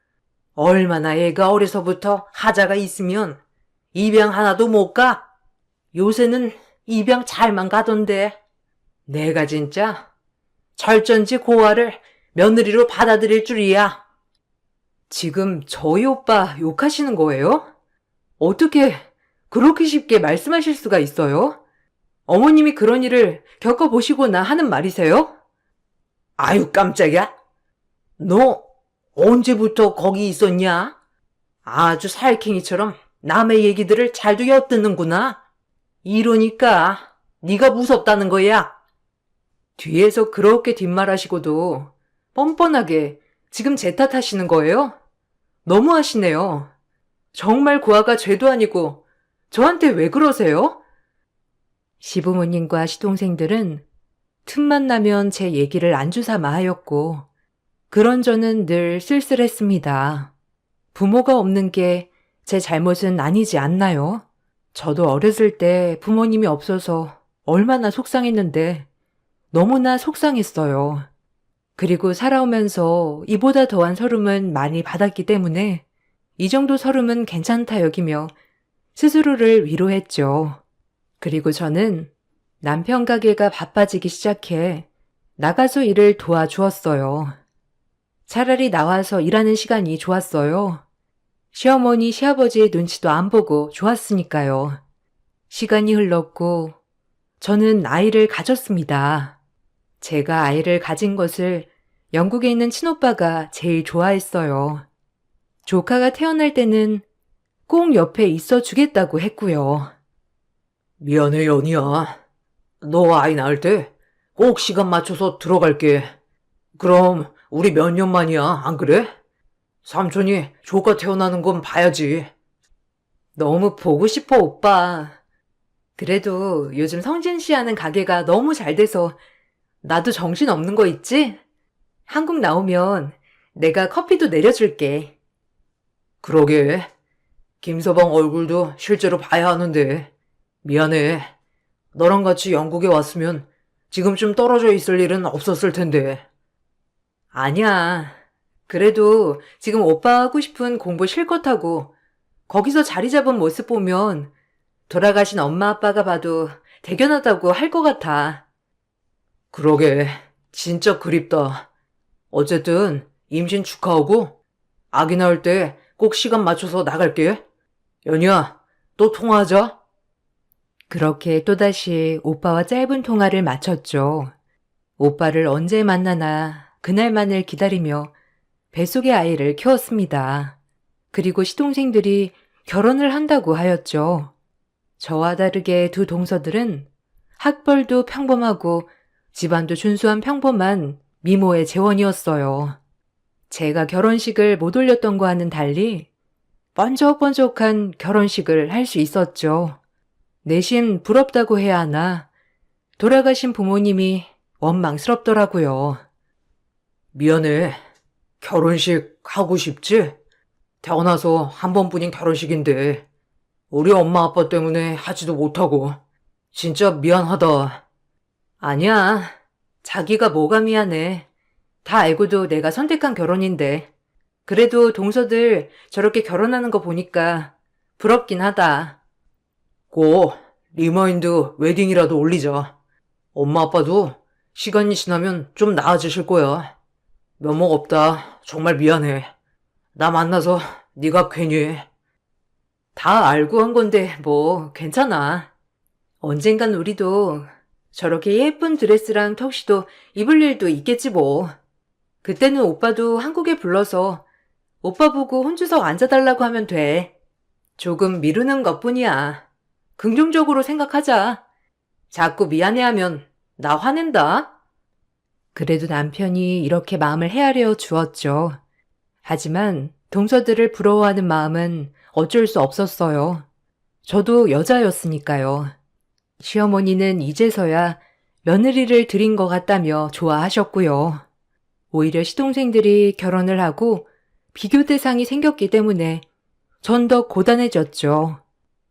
얼마나 애가 어려서부터 하자가 있으면 입양 하나도 못 가? 요새는 입양 잘만 가던데. 내가 진짜 철전지 고아를 며느리로 받아들일 줄이야. 지금 저희 오빠 욕하시는 거예요? 어떻게 그렇게 쉽게 말씀하실 수가 있어요? 어머님이 그런 일을 겪어보시거나 하는 말이세요? 아유 깜짝이야. 너 언제부터 거기 있었냐? 아주 살쾡이처럼 남의 얘기들을 잘도 엿듣는구나. 이러니까 네가 무섭다는 거야. 뒤에서 그렇게 뒷말하시고도 뻔뻔하게 지금 제 탓하시는 거예요? 너무하시네요. 정말 고아가 죄도 아니고 저한테 왜 그러세요? 시부모님과 시동생들은 틈만 나면 제 얘기를 안주삼아 하였고 그런 저는 늘 쓸쓸했습니다. 부모가 없는 게 제 잘못은 아니지 않나요? 저도 어렸을 때 부모님이 없어서 얼마나 속상했는데 너무나 속상했어요. 그리고 살아오면서 이보다 더한 서름은 많이 받았기 때문에 이 정도 서름은 괜찮다 여기며 스스로를 위로했죠. 그리고 저는 남편 가게가 바빠지기 시작해 나가서 일을 도와주었어요. 차라리 나와서 일하는 시간이 좋았어요. 시어머니, 시아버지의 눈치도 안 보고 좋았으니까요. 시간이 흘렀고 저는 아이를 가졌습니다. 제가 아이를 가진 것을 영국에 있는 친오빠가 제일 좋아했어요. 조카가 태어날 때는 꼭 옆에 있어 주겠다고 했고요. 미안해 연희야. 너 아이 낳을 때 꼭 시간 맞춰서 들어갈게. 그럼 우리 몇 년 만이야, 안 그래? 삼촌이 조카 태어나는 건 봐야지. 너무 보고 싶어, 오빠. 그래도 요즘 성진 씨 하는 가게가 너무 잘 돼서 나도 정신 없는 거 있지? 한국 나오면 내가 커피도 내려줄게. 그러게. 김서방 얼굴도 실제로 봐야 하는데. 미안해. 너랑 같이 영국에 왔으면 지금쯤 떨어져 있을 일은 없었을 텐데. 아니야. 그래도 지금 오빠 하고 싶은 공부 실컷 하고 거기서 자리 잡은 모습 보면 돌아가신 엄마 아빠가 봐도 대견하다고 할 것 같아. 그러게. 진짜 그립다. 어쨌든 임신 축하하고 아기 낳을 때 꼭 시간 맞춰서 나갈게. 연희야, 또 통화하자. 그렇게 또다시 오빠와 짧은 통화를 마쳤죠. 오빠를 언제 만나나 그날만을 기다리며 뱃속의 아이를 키웠습니다. 그리고 시동생들이 결혼을 한다고 하였죠. 저와 다르게 두 동서들은 학벌도 평범하고 집안도 준수한 평범한 미모의 재원이었어요. 제가 결혼식을 못 올렸던 거와는 달리 번쩍번쩍한 결혼식을 할 수 있었죠. 내심 부럽다고 해야 하나 돌아가신 부모님이 원망스럽더라고요. 미안해. 결혼식 하고 싶지? 태어나서 한 번뿐인 결혼식인데 우리 엄마 아빠 때문에 하지도 못하고 진짜 미안하다. 아니야. 자기가 뭐가 미안해. 다 알고도 내가 선택한 결혼인데. 그래도 동서들 저렇게 결혼하는 거 보니까 부럽긴 하다. 고 리마인드 웨딩이라도 올리자. 엄마 아빠도 시간이 지나면 좀 나아지실 거야. 면목 없다. 정말 미안해. 나 만나서 네가 괜히. 다 알고 한 건데 뭐 괜찮아. 언젠간 우리도 저렇게 예쁜 드레스랑 턱시도 입을 일도 있겠지 뭐. 그때는 오빠도 한국에 불러서 오빠 보고 혼주석 앉아달라고 하면 돼. 조금 미루는 것뿐이야. 긍정적으로 생각하자. 자꾸 미안해하면 나 화낸다. 그래도 남편이 이렇게 마음을 헤아려 주었죠. 하지만 동서들을 부러워하는 마음은 어쩔 수 없었어요. 저도 여자였으니까요. 시어머니는 이제서야 며느리를 드린 것 같다며 좋아하셨고요. 오히려 시동생들이 결혼을 하고 비교 대상이 생겼기 때문에 전 더 고단해졌죠.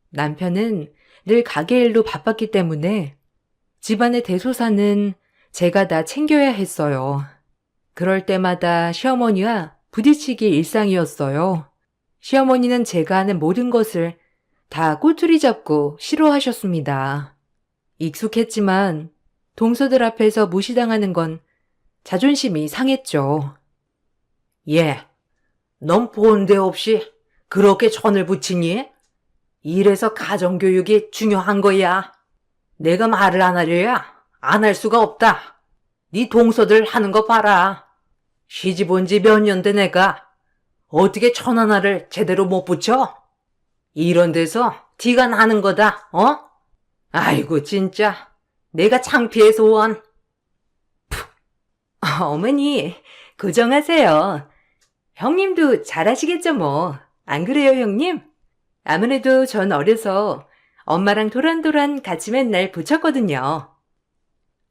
남편은 늘 가게 일로 바빴기 때문에 집안의 대소사는 제가 다 챙겨야 했어요. 그럴 때마다 시어머니와 부딪히기 일상이었어요. 시어머니는 제가 하는 모든 것을 다 꼬투리 잡고 싫어하셨습니다. 익숙했지만 동서들 앞에서 무시당하는 건 자존심이 상했죠. 예, 넌 본데 없이 그렇게 천을 붙이니? 이래서 가정교육이 중요한 거야. 내가 말을 안 하려야 안 할 수가 없다. 네 동서들 하는 거 봐라. 시집 온 지 몇 년 된 애가 어떻게 천 하나를 제대로 못 붙여? 이런 데서 티가 나는 거다, 어? 아이고, 진짜. 내가 창피해서 원. 어머니, 고정하세요. 형님도 잘하시겠죠 뭐. 안 그래요, 형님? 아무래도 전 어려서 엄마랑 도란도란 같이 맨날 붙였거든요.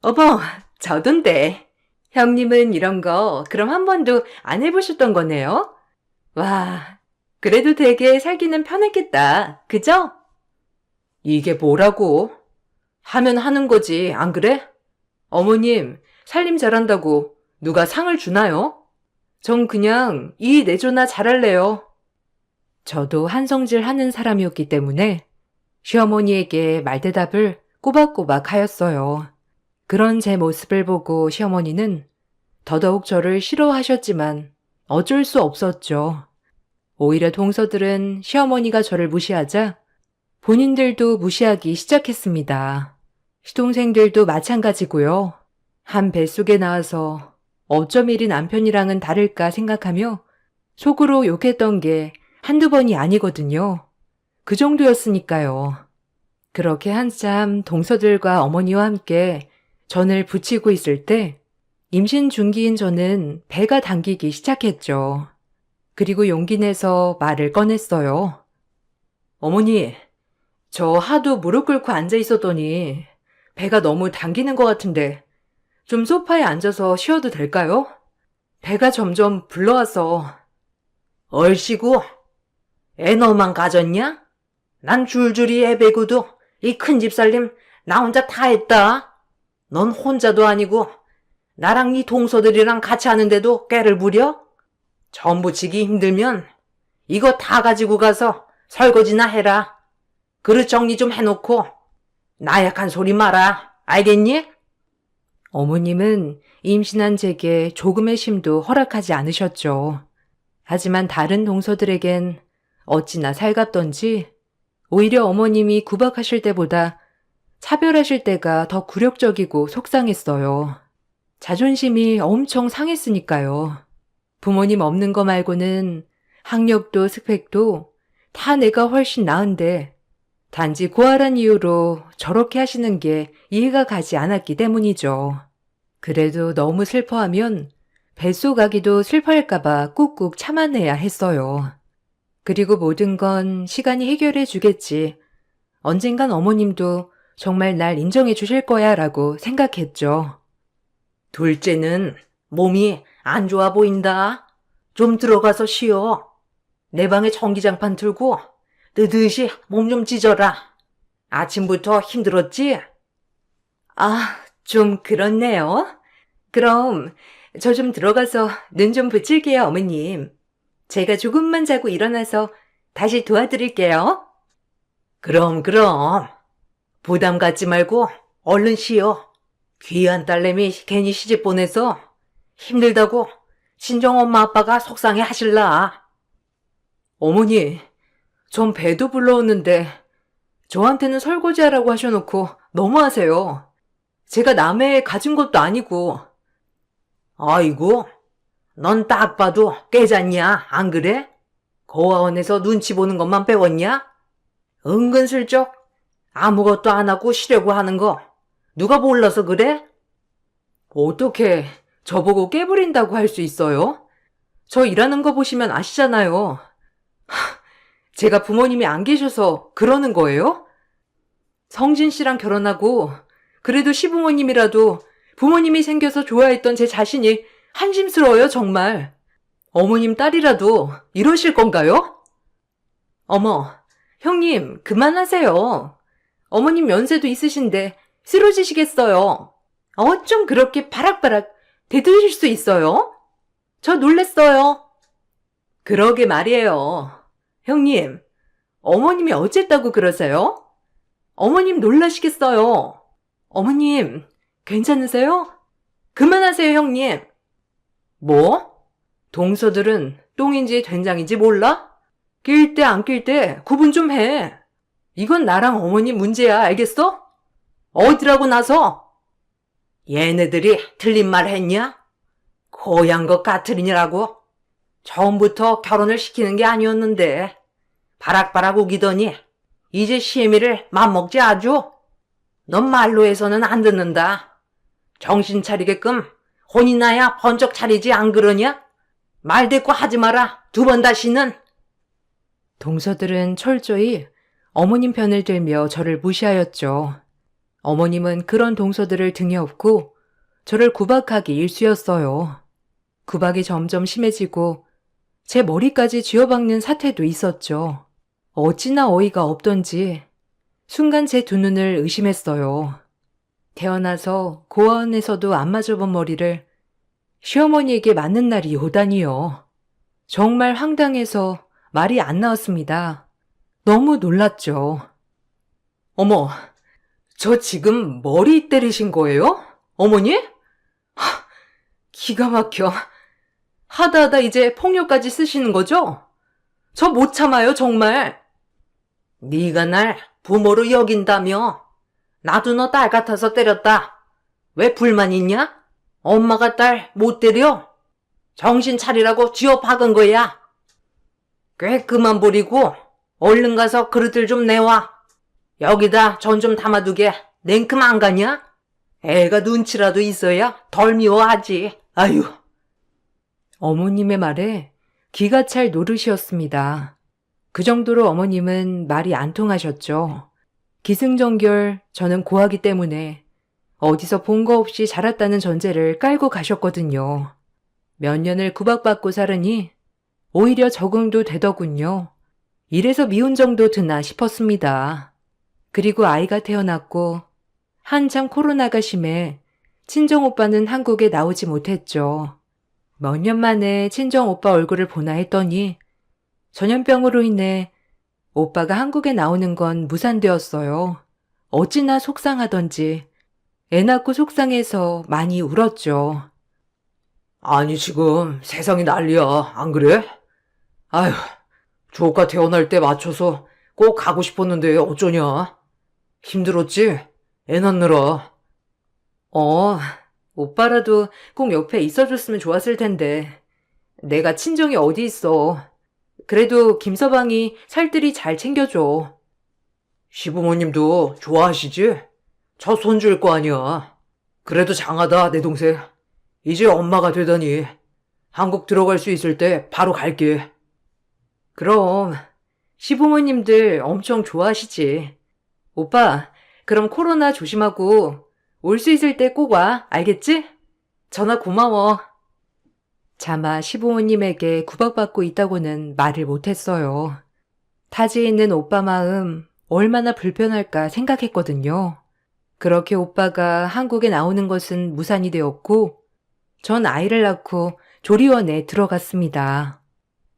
어머, 저던데. 형님은 이런 거 그럼 한 번도 안 해보셨던 거네요? 와, 그래도 되게 살기는 편했겠다. 그죠? 이게 뭐라고? 하면 하는 거지, 안 그래? 어머님, 살림 잘한다고 누가 상을 주나요? 전 그냥 이 내조나 잘할래요. 저도 한성질 하는 사람이었기 때문에 시어머니에게 말대답을 꼬박꼬박 하였어요. 그런 제 모습을 보고 시어머니는 더더욱 저를 싫어하셨지만 어쩔 수 없었죠. 오히려 동서들은 시어머니가 저를 무시하자 본인들도 무시하기 시작했습니다. 시동생들도 마찬가지고요. 한 뱃속에 나와서 어쩜 이리 남편이랑은 다를까 생각하며 속으로 욕했던 게 한두 번이 아니거든요. 그 정도였으니까요. 그렇게 한참 동서들과 어머니와 함께 전을 부치고 있을 때 임신 중기인 저는 배가 당기기 시작했죠. 그리고 용기 내서 말을 꺼냈어요. 어머니, 저 하도 무릎 꿇고 앉아 있었더니 배가 너무 당기는 것 같은데 좀 소파에 앉아서 쉬어도 될까요? 배가 점점 불러와서. 얼씨구, 애 너만 가졌냐? 난 줄줄이 애 베고도 이 큰 집 살림 나 혼자 다 했다. 넌 혼자도 아니고 나랑 네 동서들이랑 같이 하는데도 꾀를 부려? 전 부치기 힘들면 이거 다 가지고 가서 설거지나 해라. 그릇 정리 좀 해놓고 나약한 소리 마라. 알겠니? 어머님은 임신한 제게 조금의 쉼도 허락하지 않으셨죠. 하지만 다른 동서들에겐 어찌나 살갑던지 오히려 어머님이 구박하실 때보다 차별하실 때가 더 굴욕적이고 속상했어요. 자존심이 엄청 상했으니까요. 부모님 없는 거 말고는 학력도 스펙도 다 내가 훨씬 나은데 단지 고아란 이유로 저렇게 하시는 게 이해가 가지 않았기 때문이죠. 그래도 너무 슬퍼하면 뱃속 아기도 슬퍼할까봐 꾹꾹 참아내야 했어요. 그리고 모든 건 시간이 해결해 주겠지. 언젠간 어머님도 정말 날 인정해 주실 거야 라고 생각했죠. 둘째는 몸이 안 좋아 보인다. 좀 들어가서 쉬어. 내 방에 전기장판 틀고 뜨듯이 몸 좀 찢어라. 아침부터 힘들었지? 아, 좀 그렇네요. 그럼 저 좀 들어가서 눈 좀 붙일게요, 어머님. 제가 조금만 자고 일어나서 다시 도와드릴게요. 그럼. 부담 갖지 말고 얼른 쉬어. 귀한 딸내미 괜히 시집 보내서 힘들다고 친정 엄마 아빠가 속상해 하실라. 어머니, 전 배도 불러왔는데 저한테는 설거지하라고 하셔놓고 너무하세요. 제가 남의 가진 것도 아니고. 아이고, 넌 딱 봐도 깨졌냐, 안 그래? 고아원에서 눈치 보는 것만 배웠냐? 은근슬쩍 아무것도 안 하고 쉬려고 하는 거 누가 몰라서 그래? 어떻게 저보고 깨부린다고 할 수 있어요? 저 일하는 거 보시면 아시잖아요. 제가 부모님이 안 계셔서 그러는 거예요? 성진 씨랑 결혼하고 그래도 시부모님이라도 부모님이 생겨서 좋아했던 제 자신이 한심스러워요, 정말. 어머님 딸이라도 이러실 건가요? 어머, 형님, 그만하세요. 어머님 연세도 있으신데 쓰러지시겠어요. 어쩜 그렇게 바락바락 대드실 수 있어요? 저 놀랬어요. 그러게 말이에요. 형님, 어머님이 어쨌다고 그러세요? 어머님 놀라시겠어요. 어머님, 괜찮으세요? 그만하세요, 형님. 뭐? 동서들은 똥인지 된장인지 몰라? 낄 때 안 낄 때 구분 좀 해. 이건 나랑 어머님 문제야, 알겠어? 어디라고 나서? 얘네들이 틀린 말 했냐? 고향 것 같으리냐라고? 처음부터 결혼을 시키는 게 아니었는데 바락바락 우기더니 이제 시애미를 맘먹지 아주? 넌 말로 해서는 안 듣는다. 정신 차리게끔 혼이 나야 번쩍 차리지 안 그러냐? 말 대꾸 하지 마라. 두 번 다시는. 동서들은 철저히 어머님 편을 들며 저를 무시하였죠. 어머님은 그런 동서들을 등에 업고 저를 구박하기 일쑤였어요. 구박이 점점 심해지고 제 머리까지 쥐어박는 사태도 있었죠. 어찌나 어이가 없던지 순간 제 두 눈을 의심했어요. 태어나서 고아원에서도 안 맞아본 머리를 시어머니에게 맞는 날이 오다니요. 정말 황당해서 말이 안 나왔습니다. 너무 놀랐죠. 어머, 저 지금 머리 때리신 거예요? 어머니? 기가 막혀. 하다 이제 폭력까지 쓰시는 거죠? 저 못 참아요, 정말. 네가 날 부모로 여긴다며. 나도 너 딸 같아서 때렸다. 왜 불만 있냐? 엄마가 딸 못 때려? 정신 차리라고 쥐어 박은 거야. 꽤 그만 부리고 얼른 가서 그릇들 좀 내와. 여기다 전 좀 담아두게. 냉큼 안 가냐? 애가 눈치라도 있어야 덜 미워하지. 아유. 어머님의 말에 기가 찰 노릇이었습니다. 그 정도로 어머님은 말이 안 통하셨죠. 기승전결 저는 고하기 때문에 어디서 본 거 없이 자랐다는 전제를 깔고 가셨거든요. 몇 년을 구박받고 살으니 오히려 적응도 되더군요. 이래서 미운 정도 드나 싶었습니다. 그리고 아이가 태어났고 한참 코로나가 심해 친정오빠는 한국에 나오지 못했죠. 몇 년 만에 친정오빠 얼굴을 보나 했더니 전염병으로 인해 오빠가 한국에 나오는 건 무산되었어요. 어찌나 속상하던지 애 낳고 속상해서 많이 울었죠. 아니 지금 세상이 난리야, 안 그래? 아휴, 조카 태어날 때 맞춰서 꼭 가고 싶었는데 어쩌냐? 힘들었지? 애 낳느라. 오빠라도 꼭 옆에 있어줬으면 좋았을 텐데. 내가 친정이 어디 있어. 그래도 김서방이 살뜰히 잘 챙겨줘. 시부모님도 좋아하시지? 저 손주일 거 아니야. 그래도 장하다, 내 동생. 이제 엄마가 되다니. 한국 들어갈 수 있을 때 바로 갈게. 그럼 시부모님들 엄청 좋아하시지. 오빠, 그럼 코로나 조심하고 올 수 있을 때 꼭 와. 알겠지? 전화 고마워. 차마 시부모님에게 구박받고 있다고는 말을 못했어요. 타지에 있는 오빠 마음 얼마나 불편할까 생각했거든요. 그렇게 오빠가 한국에 나오는 것은 무산이 되었고, 전 아이를 낳고 조리원에 들어갔습니다.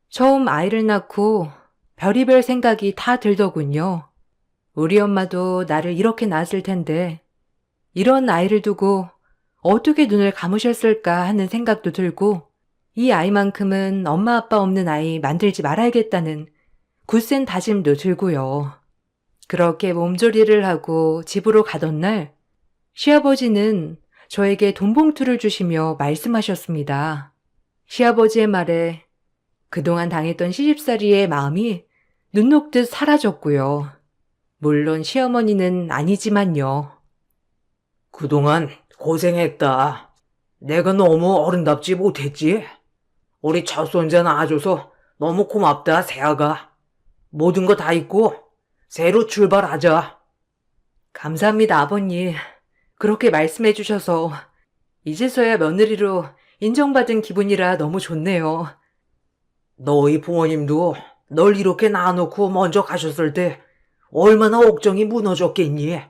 처음 아이를 낳고 별의별 생각이 다 들더군요. 우리 엄마도 나를 이렇게 낳았을 텐데, 이런 아이를 두고 어떻게 눈을 감으셨을까 하는 생각도 들고, 이 아이만큼은 엄마 아빠 없는 아이 만들지 말아야겠다는 굳센 다짐도 들고요. 그렇게 몸조리를 하고 집으로 가던 날, 시아버지는 저에게 돈봉투를 주시며 말씀하셨습니다. 시아버지의 말에 그동안 당했던 시집살이의 마음이 눈 녹듯 사라졌고요. 물론 시어머니는 아니지만요. 그동안 고생했다. 내가 너무 어른답지 못했지? 우리 첫 손자 낳아줘서 너무 고맙다, 세아가. 모든 거 다 잊고 새로 출발하자. 감사합니다, 아버님. 그렇게 말씀해 주셔서 이제서야 며느리로 인정받은 기분이라 너무 좋네요. 너희 부모님도 널 이렇게 낳아놓고 먼저 가셨을 때 얼마나 옥정이 무너졌겠니?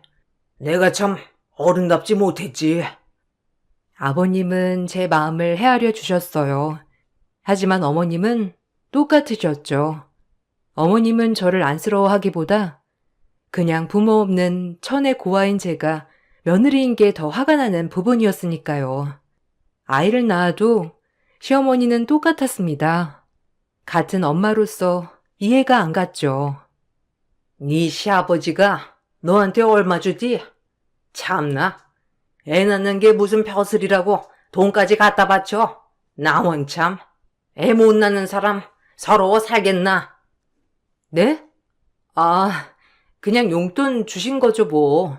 내가 참 어른답지 못했지. 아버님은 제 마음을 헤아려 주셨어요. 하지만 어머님은 똑같으셨죠. 어머님은 저를 안쓰러워하기보다 그냥 부모 없는 천의 고아인 제가 며느리인 게 더 화가 나는 부분이었으니까요. 아이를 낳아도 시어머니는 똑같았습니다. 같은 엄마로서 이해가 안 갔죠. 네 시아버지가 너한테 얼마 주디? 참나. 애 낳는 게 무슨 벼슬이라고 돈까지 갖다 바쳐. 나원 참. 애 못 낳는 사람 서러워 살겠나? 네? 아, 그냥 용돈 주신 거죠, 뭐.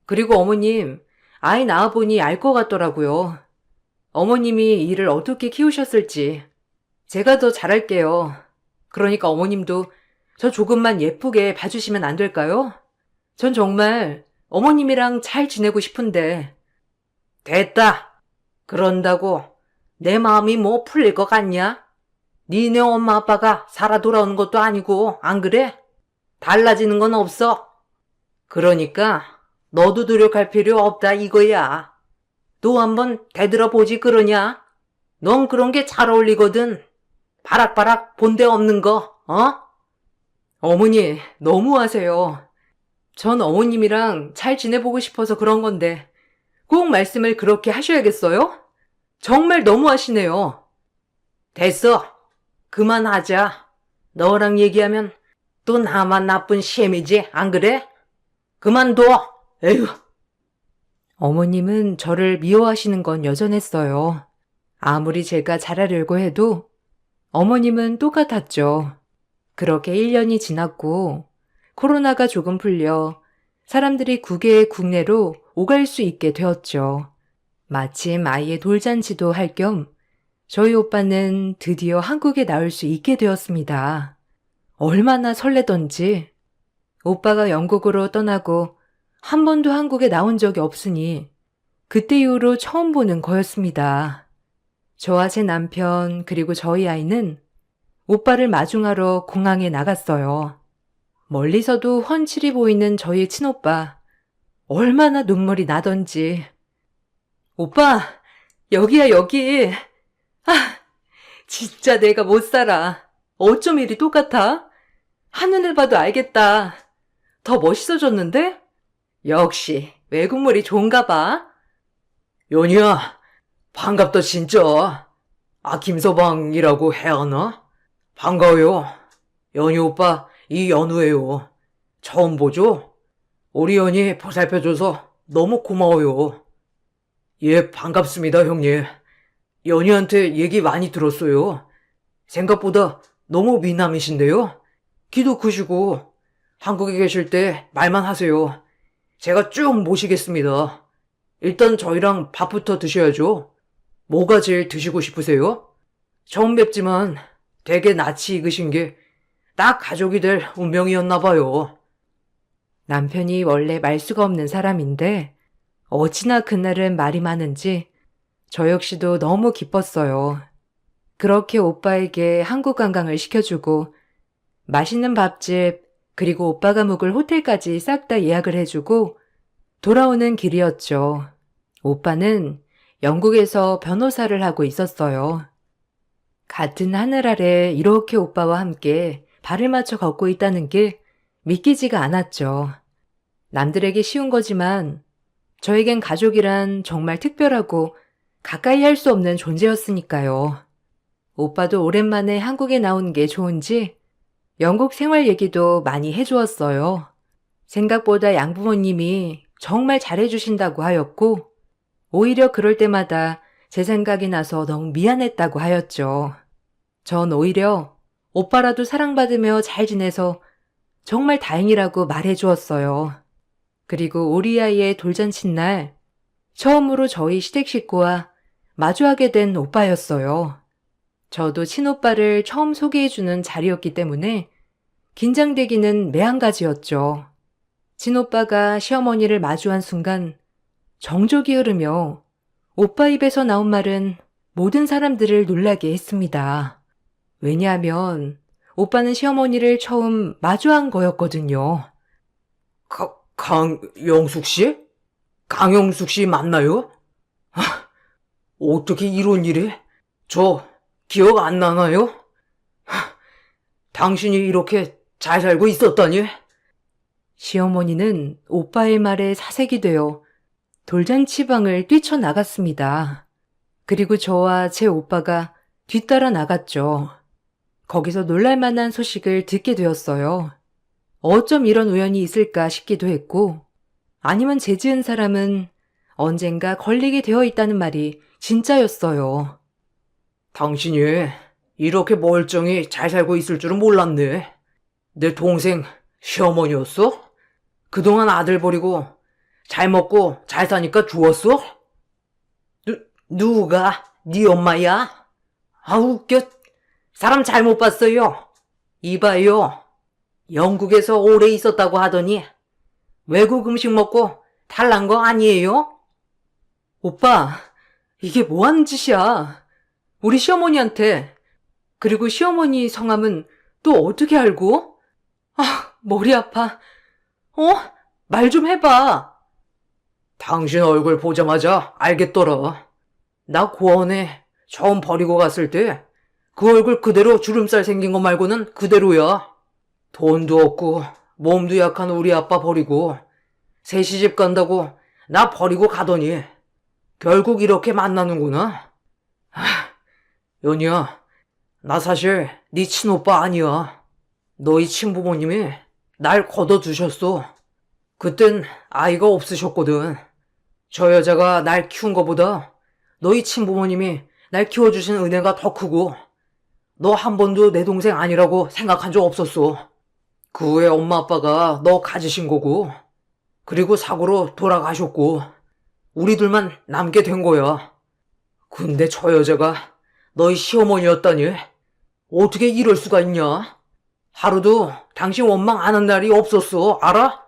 그리고 어머님, 아이 낳아보니 알 것 같더라고요. 어머님이 이를 어떻게 키우셨을지. 제가 더 잘할게요. 그러니까 어머님도 저 조금만 예쁘게 봐주시면 안 될까요? 전 정말 어머님이랑 잘 지내고 싶은데. 됐다. 그런다고 내 마음이 뭐 풀릴 것 같냐? 니네 엄마 아빠가 살아 돌아오는 것도 아니고 안 그래? 달라지는 건 없어. 그러니까 너도 노력할 필요 없다 이거야. 또 한번 대들어 보지 그러냐? 넌 그런 게 잘 어울리거든. 바락바락 본데 없는 거, 어? 어머니, 너무하세요. 전 어머님이랑 잘 지내보고 싶어서 그런 건데 꼭 말씀을 그렇게 하셔야겠어요? 정말 너무하시네요. 됐어. 그만하자. 너랑 얘기하면 또 나만 나쁜 셈이지, 안 그래? 그만둬. 에휴. 어머님은 저를 미워하시는 건 여전했어요. 아무리 제가 잘하려고 해도 어머님은 똑같았죠. 그렇게 1년이 지났고 코로나가 조금 풀려 사람들이 국외의 국내로 오갈 수 있게 되었죠. 마침 아이의 돌잔치도 할 겸 저희 오빠는 드디어 한국에 나올 수 있게 되었습니다. 얼마나 설레던지. 오빠가 영국으로 떠나고 한 번도 한국에 나온 적이 없으니 그때 이후로 처음 보는 거였습니다. 저와 제 남편 그리고 저희 아이는 오빠를 마중하러 공항에 나갔어요. 멀리서도 훤칠히 보이는 저희 친오빠. 얼마나 눈물이 나던지. 오빠, 여기야 여기. 아, 진짜 내가 못 살아. 어쩜 이리 똑같아? 한눈에 봐도 알겠다. 더 멋있어졌는데? 역시 외국물이 좋은가 봐. 연희야, 반갑다 진짜. 아, 김서방이라고 해야 하나? 반가워요. 연희 오빠 이연우예요. 처음 보죠? 우리 연희 보살펴줘서 너무 고마워요. 예, 반갑습니다 형님. 연희한테 얘기 많이 들었어요. 생각보다 너무 미남이신데요. 키도 크시고 한국에 계실 때 말만 하세요. 제가 쭉 모시겠습니다. 일단 저희랑 밥부터 드셔야죠. 뭐가 제일 드시고 싶으세요? 처음 뵙지만 되게 낯이 익으신 게 딱 가족이 될 운명이었나 봐요. 남편이 원래 말수가 없는 사람인데 어찌나 그날은 말이 많은지 저 역시도 너무 기뻤어요. 그렇게 오빠에게 한국 관광을 시켜주고 맛있는 밥집 그리고 오빠가 묵을 호텔까지 싹 다 예약을 해주고 돌아오는 길이었죠. 오빠는 영국에서 변호사를 하고 있었어요. 같은 하늘 아래 이렇게 오빠와 함께 발을 맞춰 걷고 있다는 게 믿기지가 않았죠. 남들에게 쉬운 거지만 저에겐 가족이란 정말 특별하고 가까이 할 수 없는 존재였으니까요. 오빠도 오랜만에 한국에 나온 게 좋은지 영국 생활 얘기도 많이 해주었어요. 생각보다 양부모님이 정말 잘해주신다고 하였고 오히려 그럴 때마다 제 생각이 나서 너무 미안했다고 하였죠. 전 오히려 오빠라도 사랑받으며 잘 지내서 정말 다행이라고 말해주었어요. 그리고 우리 아이의 돌잔칫날 처음으로 저희 시댁 식구와 마주하게 된 오빠였어요. 저도 친오빠를 처음 소개해주는 자리였기 때문에 긴장되기는 매한가지였죠. 친오빠가 시어머니를 마주한 순간 정적이 흐르며 오빠 입에서 나온 말은 모든 사람들을 놀라게 했습니다. 왜냐하면 오빠는 시어머니를 처음 마주한 거였거든요. 강영숙 씨? 강영숙 씨 맞나요? 어떻게 이런 일이? 저 기억 안 나나요? 당신이 이렇게 잘 살고 있었다니? 시어머니는 오빠의 말에 사색이 되어 돌잔치방을 뛰쳐나갔습니다. 그리고 저와 제 오빠가 뒤따라 나갔죠. 거기서 놀랄만한 소식을 듣게 되었어요. 어쩜 이런 우연이 있을까 싶기도 했고 아니면 죄 지은 사람은 언젠가 걸리게 되어 있다는 말이 진짜였어요. 당신이 이렇게 멀쩡히 잘 살고 있을 줄은 몰랐네. 내 동생 시어머니였어? 그동안 아들 버리고 잘 먹고 잘 사니까 죽었어? 누가? 네 엄마야? 아, 웃겨. 사람 잘못 봤어요. 이봐요. 영국에서 오래 있었다고 하더니 외국 음식 먹고 탈난 거 아니에요? 오빠, 이게 뭐 하는 짓이야? 우리 시어머니한테. 그리고 시어머니 성함은 또 어떻게 알고? 아, 머리 아파. 말 좀 해봐. 당신 얼굴 보자마자 알겠더라. 나 고원에 처음 버리고 갔을 때 그 얼굴 그대로 주름살 생긴 거 말고는 그대로야. 돈도 없고 몸도 약한 우리 아빠 버리고 새 시집 간다고 나 버리고 가더니 결국 이렇게 만나는구나. 연희야, 나 사실 네 친오빠 아니야. 너희 친부모님이 날 걷어두셨어. 그땐 아이가 없으셨거든. 저 여자가 날 키운 거보다 너희 친부모님이 날 키워주신 은혜가 더 크고 너 한 번도 내 동생 아니라고 생각한 적 없었어. 그 후에 엄마 아빠가 너 가지신 거고 그리고 사고로 돌아가셨고 우리 둘만 남게 된 거야. 근데 저 여자가 너희 시어머니였다니 어떻게 이럴 수가 있냐? 하루도 당신 원망 안 한 날이 없었어, 알아?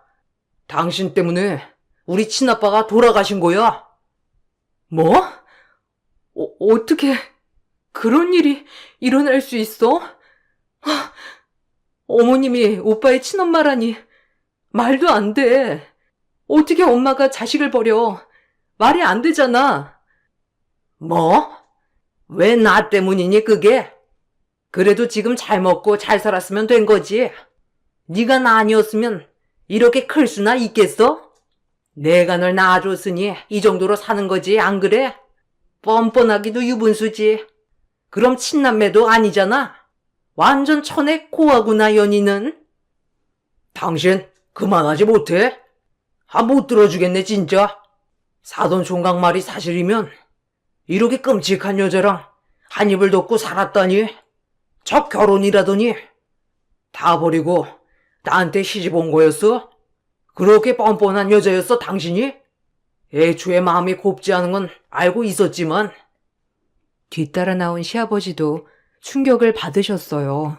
당신 때문에 우리 친아빠가 돌아가신 거야. 뭐? 어떻게 그런 일이 일어날 수 있어? 어머님이 오빠의 친엄마라니 말도 안 돼. 어떻게 엄마가 자식을 버려? 말이 안 되잖아. 뭐? 왜 나 때문이니 그게? 그래도 지금 잘 먹고 잘 살았으면 된 거지. 네가 나 아니었으면 이렇게 클 수나 있겠어? 내가 널 낳아줬으니 이 정도로 사는 거지, 안 그래? 뻔뻔하기도 유분수지. 그럼 친남매도 아니잖아. 완전 천의 고아구나, 연희는. 당신 그만하지 못해? 못 들어주겠네 진짜. 사돈 총각 말이 사실이면 이렇게 끔찍한 여자랑 한 입을 덮고 살았다니. 저 결혼이라더니 다 버리고 나한테 시집 온 거였어? 그렇게 뻔뻔한 여자였어 당신이? 애초에 마음이 곱지 않은 건 알고 있었지만. 뒤따라 나온 시아버지도 충격을 받으셨어요.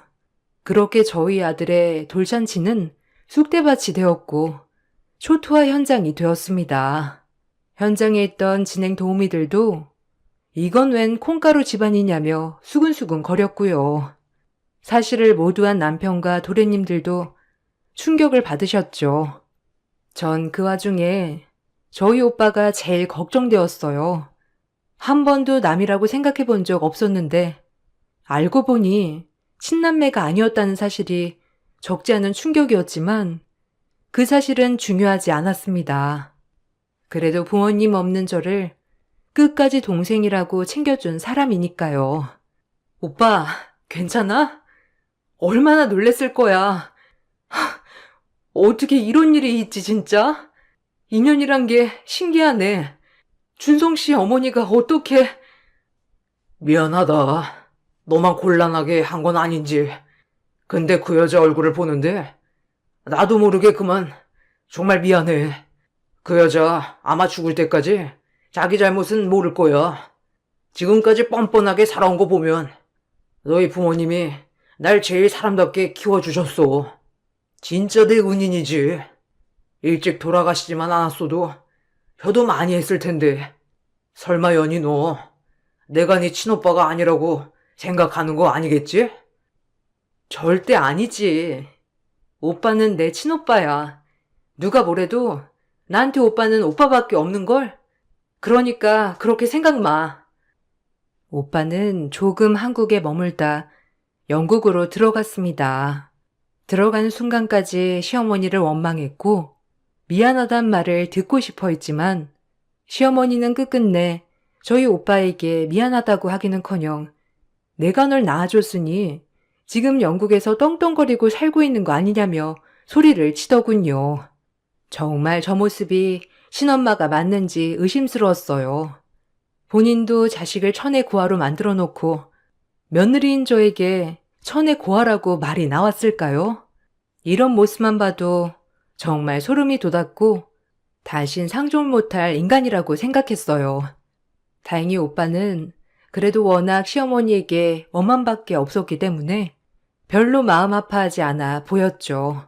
그렇게 저희 아들의 돌잔치는 쑥대밭이 되었고 초토화 현장이 되었습니다. 현장에 있던 진행 도우미들도 이건 웬 콩가루 집안이냐며 수근수근 거렸고요. 사실을 모두한 남편과 도련님들도 충격을 받으셨죠. 전 그 와중에 저희 오빠가 제일 걱정되었어요. 한 번도 남이라고 생각해 본 적 없었는데 알고 보니 친남매가 아니었다는 사실이 적지 않은 충격이었지만 그 사실은 중요하지 않았습니다. 그래도 부모님 없는 저를 끝까지 동생이라고 챙겨준 사람이니까요. 오빠, 괜찮아? 얼마나 놀랬을 거야. 어떻게 이런 일이 있지 진짜? 인연이란 게 신기하네. 준성 씨 어머니가 어떻게... 미안하다. 너만 곤란하게 한 건 아닌지. 근데 그 여자 얼굴을 보는데 나도 모르게 그만 정말 미안해. 그 여자 아마 죽을 때까지 자기 잘못은 모를 거야. 지금까지 뻔뻔하게 살아온 거 보면 너희 부모님이 날 제일 사람답게 키워주셨어. 진짜 내 은인이지. 일찍 돌아가시지만 않았어도 효도 많이 했을 텐데. 설마 연희 너 내가 네 친오빠가 아니라고 생각하는 거 아니겠지? 절대 아니지. 오빠는 내 친오빠야. 누가 뭐래도 나한테 오빠는 오빠밖에 없는걸? 그러니까 그렇게 생각 마. 오빠는 조금 한국에 머물다 영국으로 들어갔습니다. 들어간 순간까지 시어머니를 원망했고 미안하단 말을 듣고 싶어 했지만 시어머니는 끝끝내 저희 오빠에게 미안하다고 하기는커녕 내가 널 낳아줬으니 지금 영국에서 떵떵거리고 살고 있는 거 아니냐며 소리를 치더군요. 정말 저 모습이 친엄마가 맞는지 의심스러웠어요. 본인도 자식을 천의 고아로 만들어 놓고 며느리인 저에게 천의 고아라고 말이 나왔을까요? 이런 모습만 봐도 정말 소름이 돋았고 다신 상종 못할 인간이라고 생각했어요. 다행히 오빠는 그래도 워낙 시어머니에게 원망밖에 없었기 때문에 별로 마음 아파하지 않아 보였죠.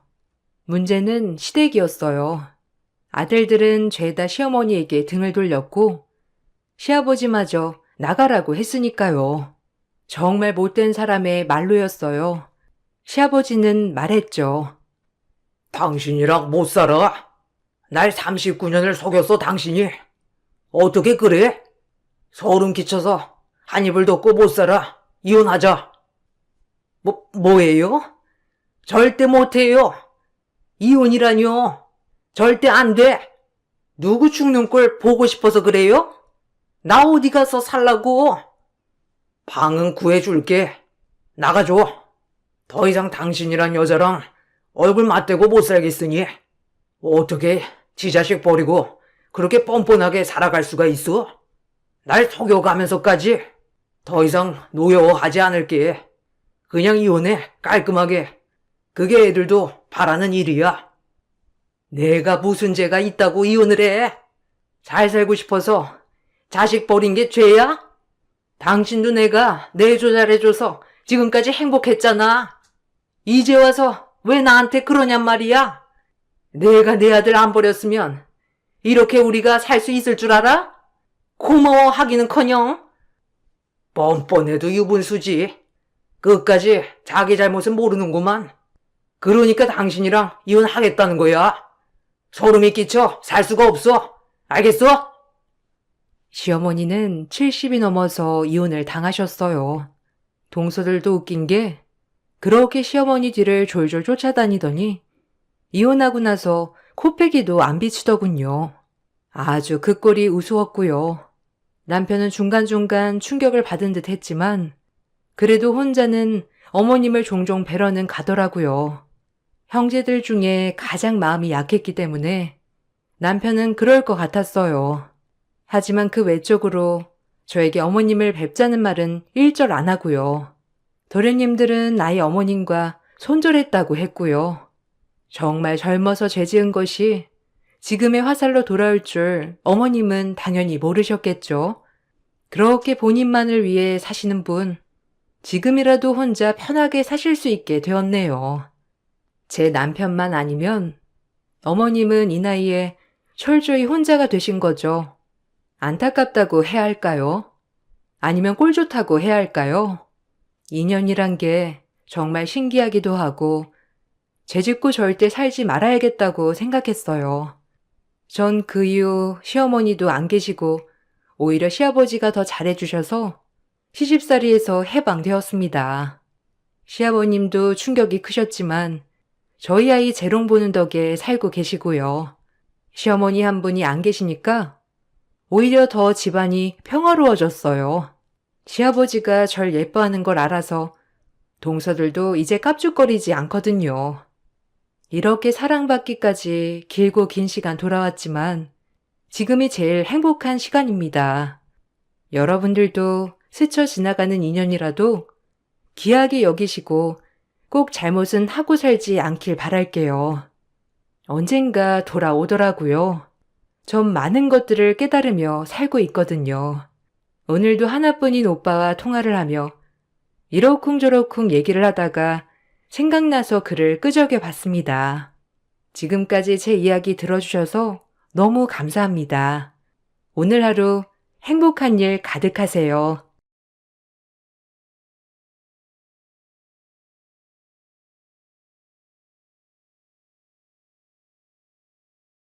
문제는 시댁이었어요. 아들들은 죄다 시어머니에게 등을 돌렸고 시아버지마저 나가라고 했으니까요. 정말 못된 사람의 말로였어요. 시아버지는 말했죠. 당신이랑 못 살아. 날 39년을 속였어 당신이. 어떻게 그래? 소름 끼쳐서 한 입을 덮고 못 살아. 이혼하자. 뭐예요? 절대 못해요. 이혼이라뇨. 절대 안 돼. 누구 죽는 꼴 보고 싶어서 그래요? 나 어디 가서 살라고? 방은 구해줄게. 나가줘. 더 이상 당신이란 여자랑 얼굴 맞대고 못 살겠으니 어떻게 지 자식 버리고 그렇게 뻔뻔하게 살아갈 수가 있어? 날 속여가면서까지 더 이상 노여워하지 않을게. 그냥 이혼해 깔끔하게. 그게 애들도 바라는 일이야. 내가 무슨 죄가 있다고 이혼을 해? 잘 살고 싶어서 자식 버린 게 죄야? 당신도 내가 내조 잘해줘서 지금까지 행복했잖아. 이제 와서 왜 나한테 그러냔 말이야? 내가 내 아들 안 버렸으면 이렇게 우리가 살 수 있을 줄 알아? 고마워하기는커녕 뻔뻔해도 유분수지. 끝까지 자기 잘못은 모르는구만. 그러니까 당신이랑 이혼하겠다는 거야. 소름이 끼쳐 살 수가 없어. 알겠어? 시어머니는 70이 넘어서 이혼을 당하셨어요. 동서들도 웃긴 게 그렇게 시어머니 뒤를 졸졸 쫓아다니더니 이혼하고 나서 코빼기도 안 비치더군요. 아주 그 꼴이 우스웠고요. 남편은 중간중간 충격을 받은 듯 했지만 그래도 혼자는 어머님을 종종 뵈러는 가더라고요. 형제들 중에 가장 마음이 약했기 때문에 남편은 그럴 것 같았어요. 하지만 그 외적으로 저에게 어머님을 뵙자는 말은 일절 안 하고요. 도련님들은 나의 어머님과 손절했다고 했고요. 정말 젊어서 죄지은 것이 지금의 화살로 돌아올 줄 어머님은 당연히 모르셨겠죠. 그렇게 본인만을 위해 사시는 분, 지금이라도 혼자 편하게 사실 수 있게 되었네요. 제 남편만 아니면 어머님은 이 나이에 철저히 혼자가 되신 거죠. 안타깝다고 해야 할까요? 아니면 꼴 좋다고 해야 할까요? 인연이란 게 정말 신기하기도 하고 죄 짓고 절대 살지 말아야겠다고 생각했어요. 전 그 이후 시어머니도 안 계시고 오히려 시아버지가 더 잘해주셔서 시집살이에서 해방되었습니다. 시아버님도 충격이 크셨지만 저희 아이 재롱 보는 덕에 살고 계시고요. 시어머니 한 분이 안 계시니까 오히려 더 집안이 평화로워졌어요. 시아버지가 절 예뻐하는 걸 알아서 동서들도 이제 깝죽거리지 않거든요. 이렇게 사랑받기까지 길고 긴 시간 돌아왔지만 지금이 제일 행복한 시간입니다. 여러분들도 스쳐 지나가는 인연이라도 귀하게 여기시고 꼭 잘못은 하고 살지 않길 바랄게요. 언젠가 돌아오더라고요. 전 많은 것들을 깨달으며 살고 있거든요. 오늘도 하나뿐인 오빠와 통화를 하며 이러쿵저러쿵 얘기를 하다가 생각나서 글을 끄적여 봤습니다. 지금까지 제 이야기 들어주셔서 너무 감사합니다. 오늘 하루 행복한 일 가득하세요.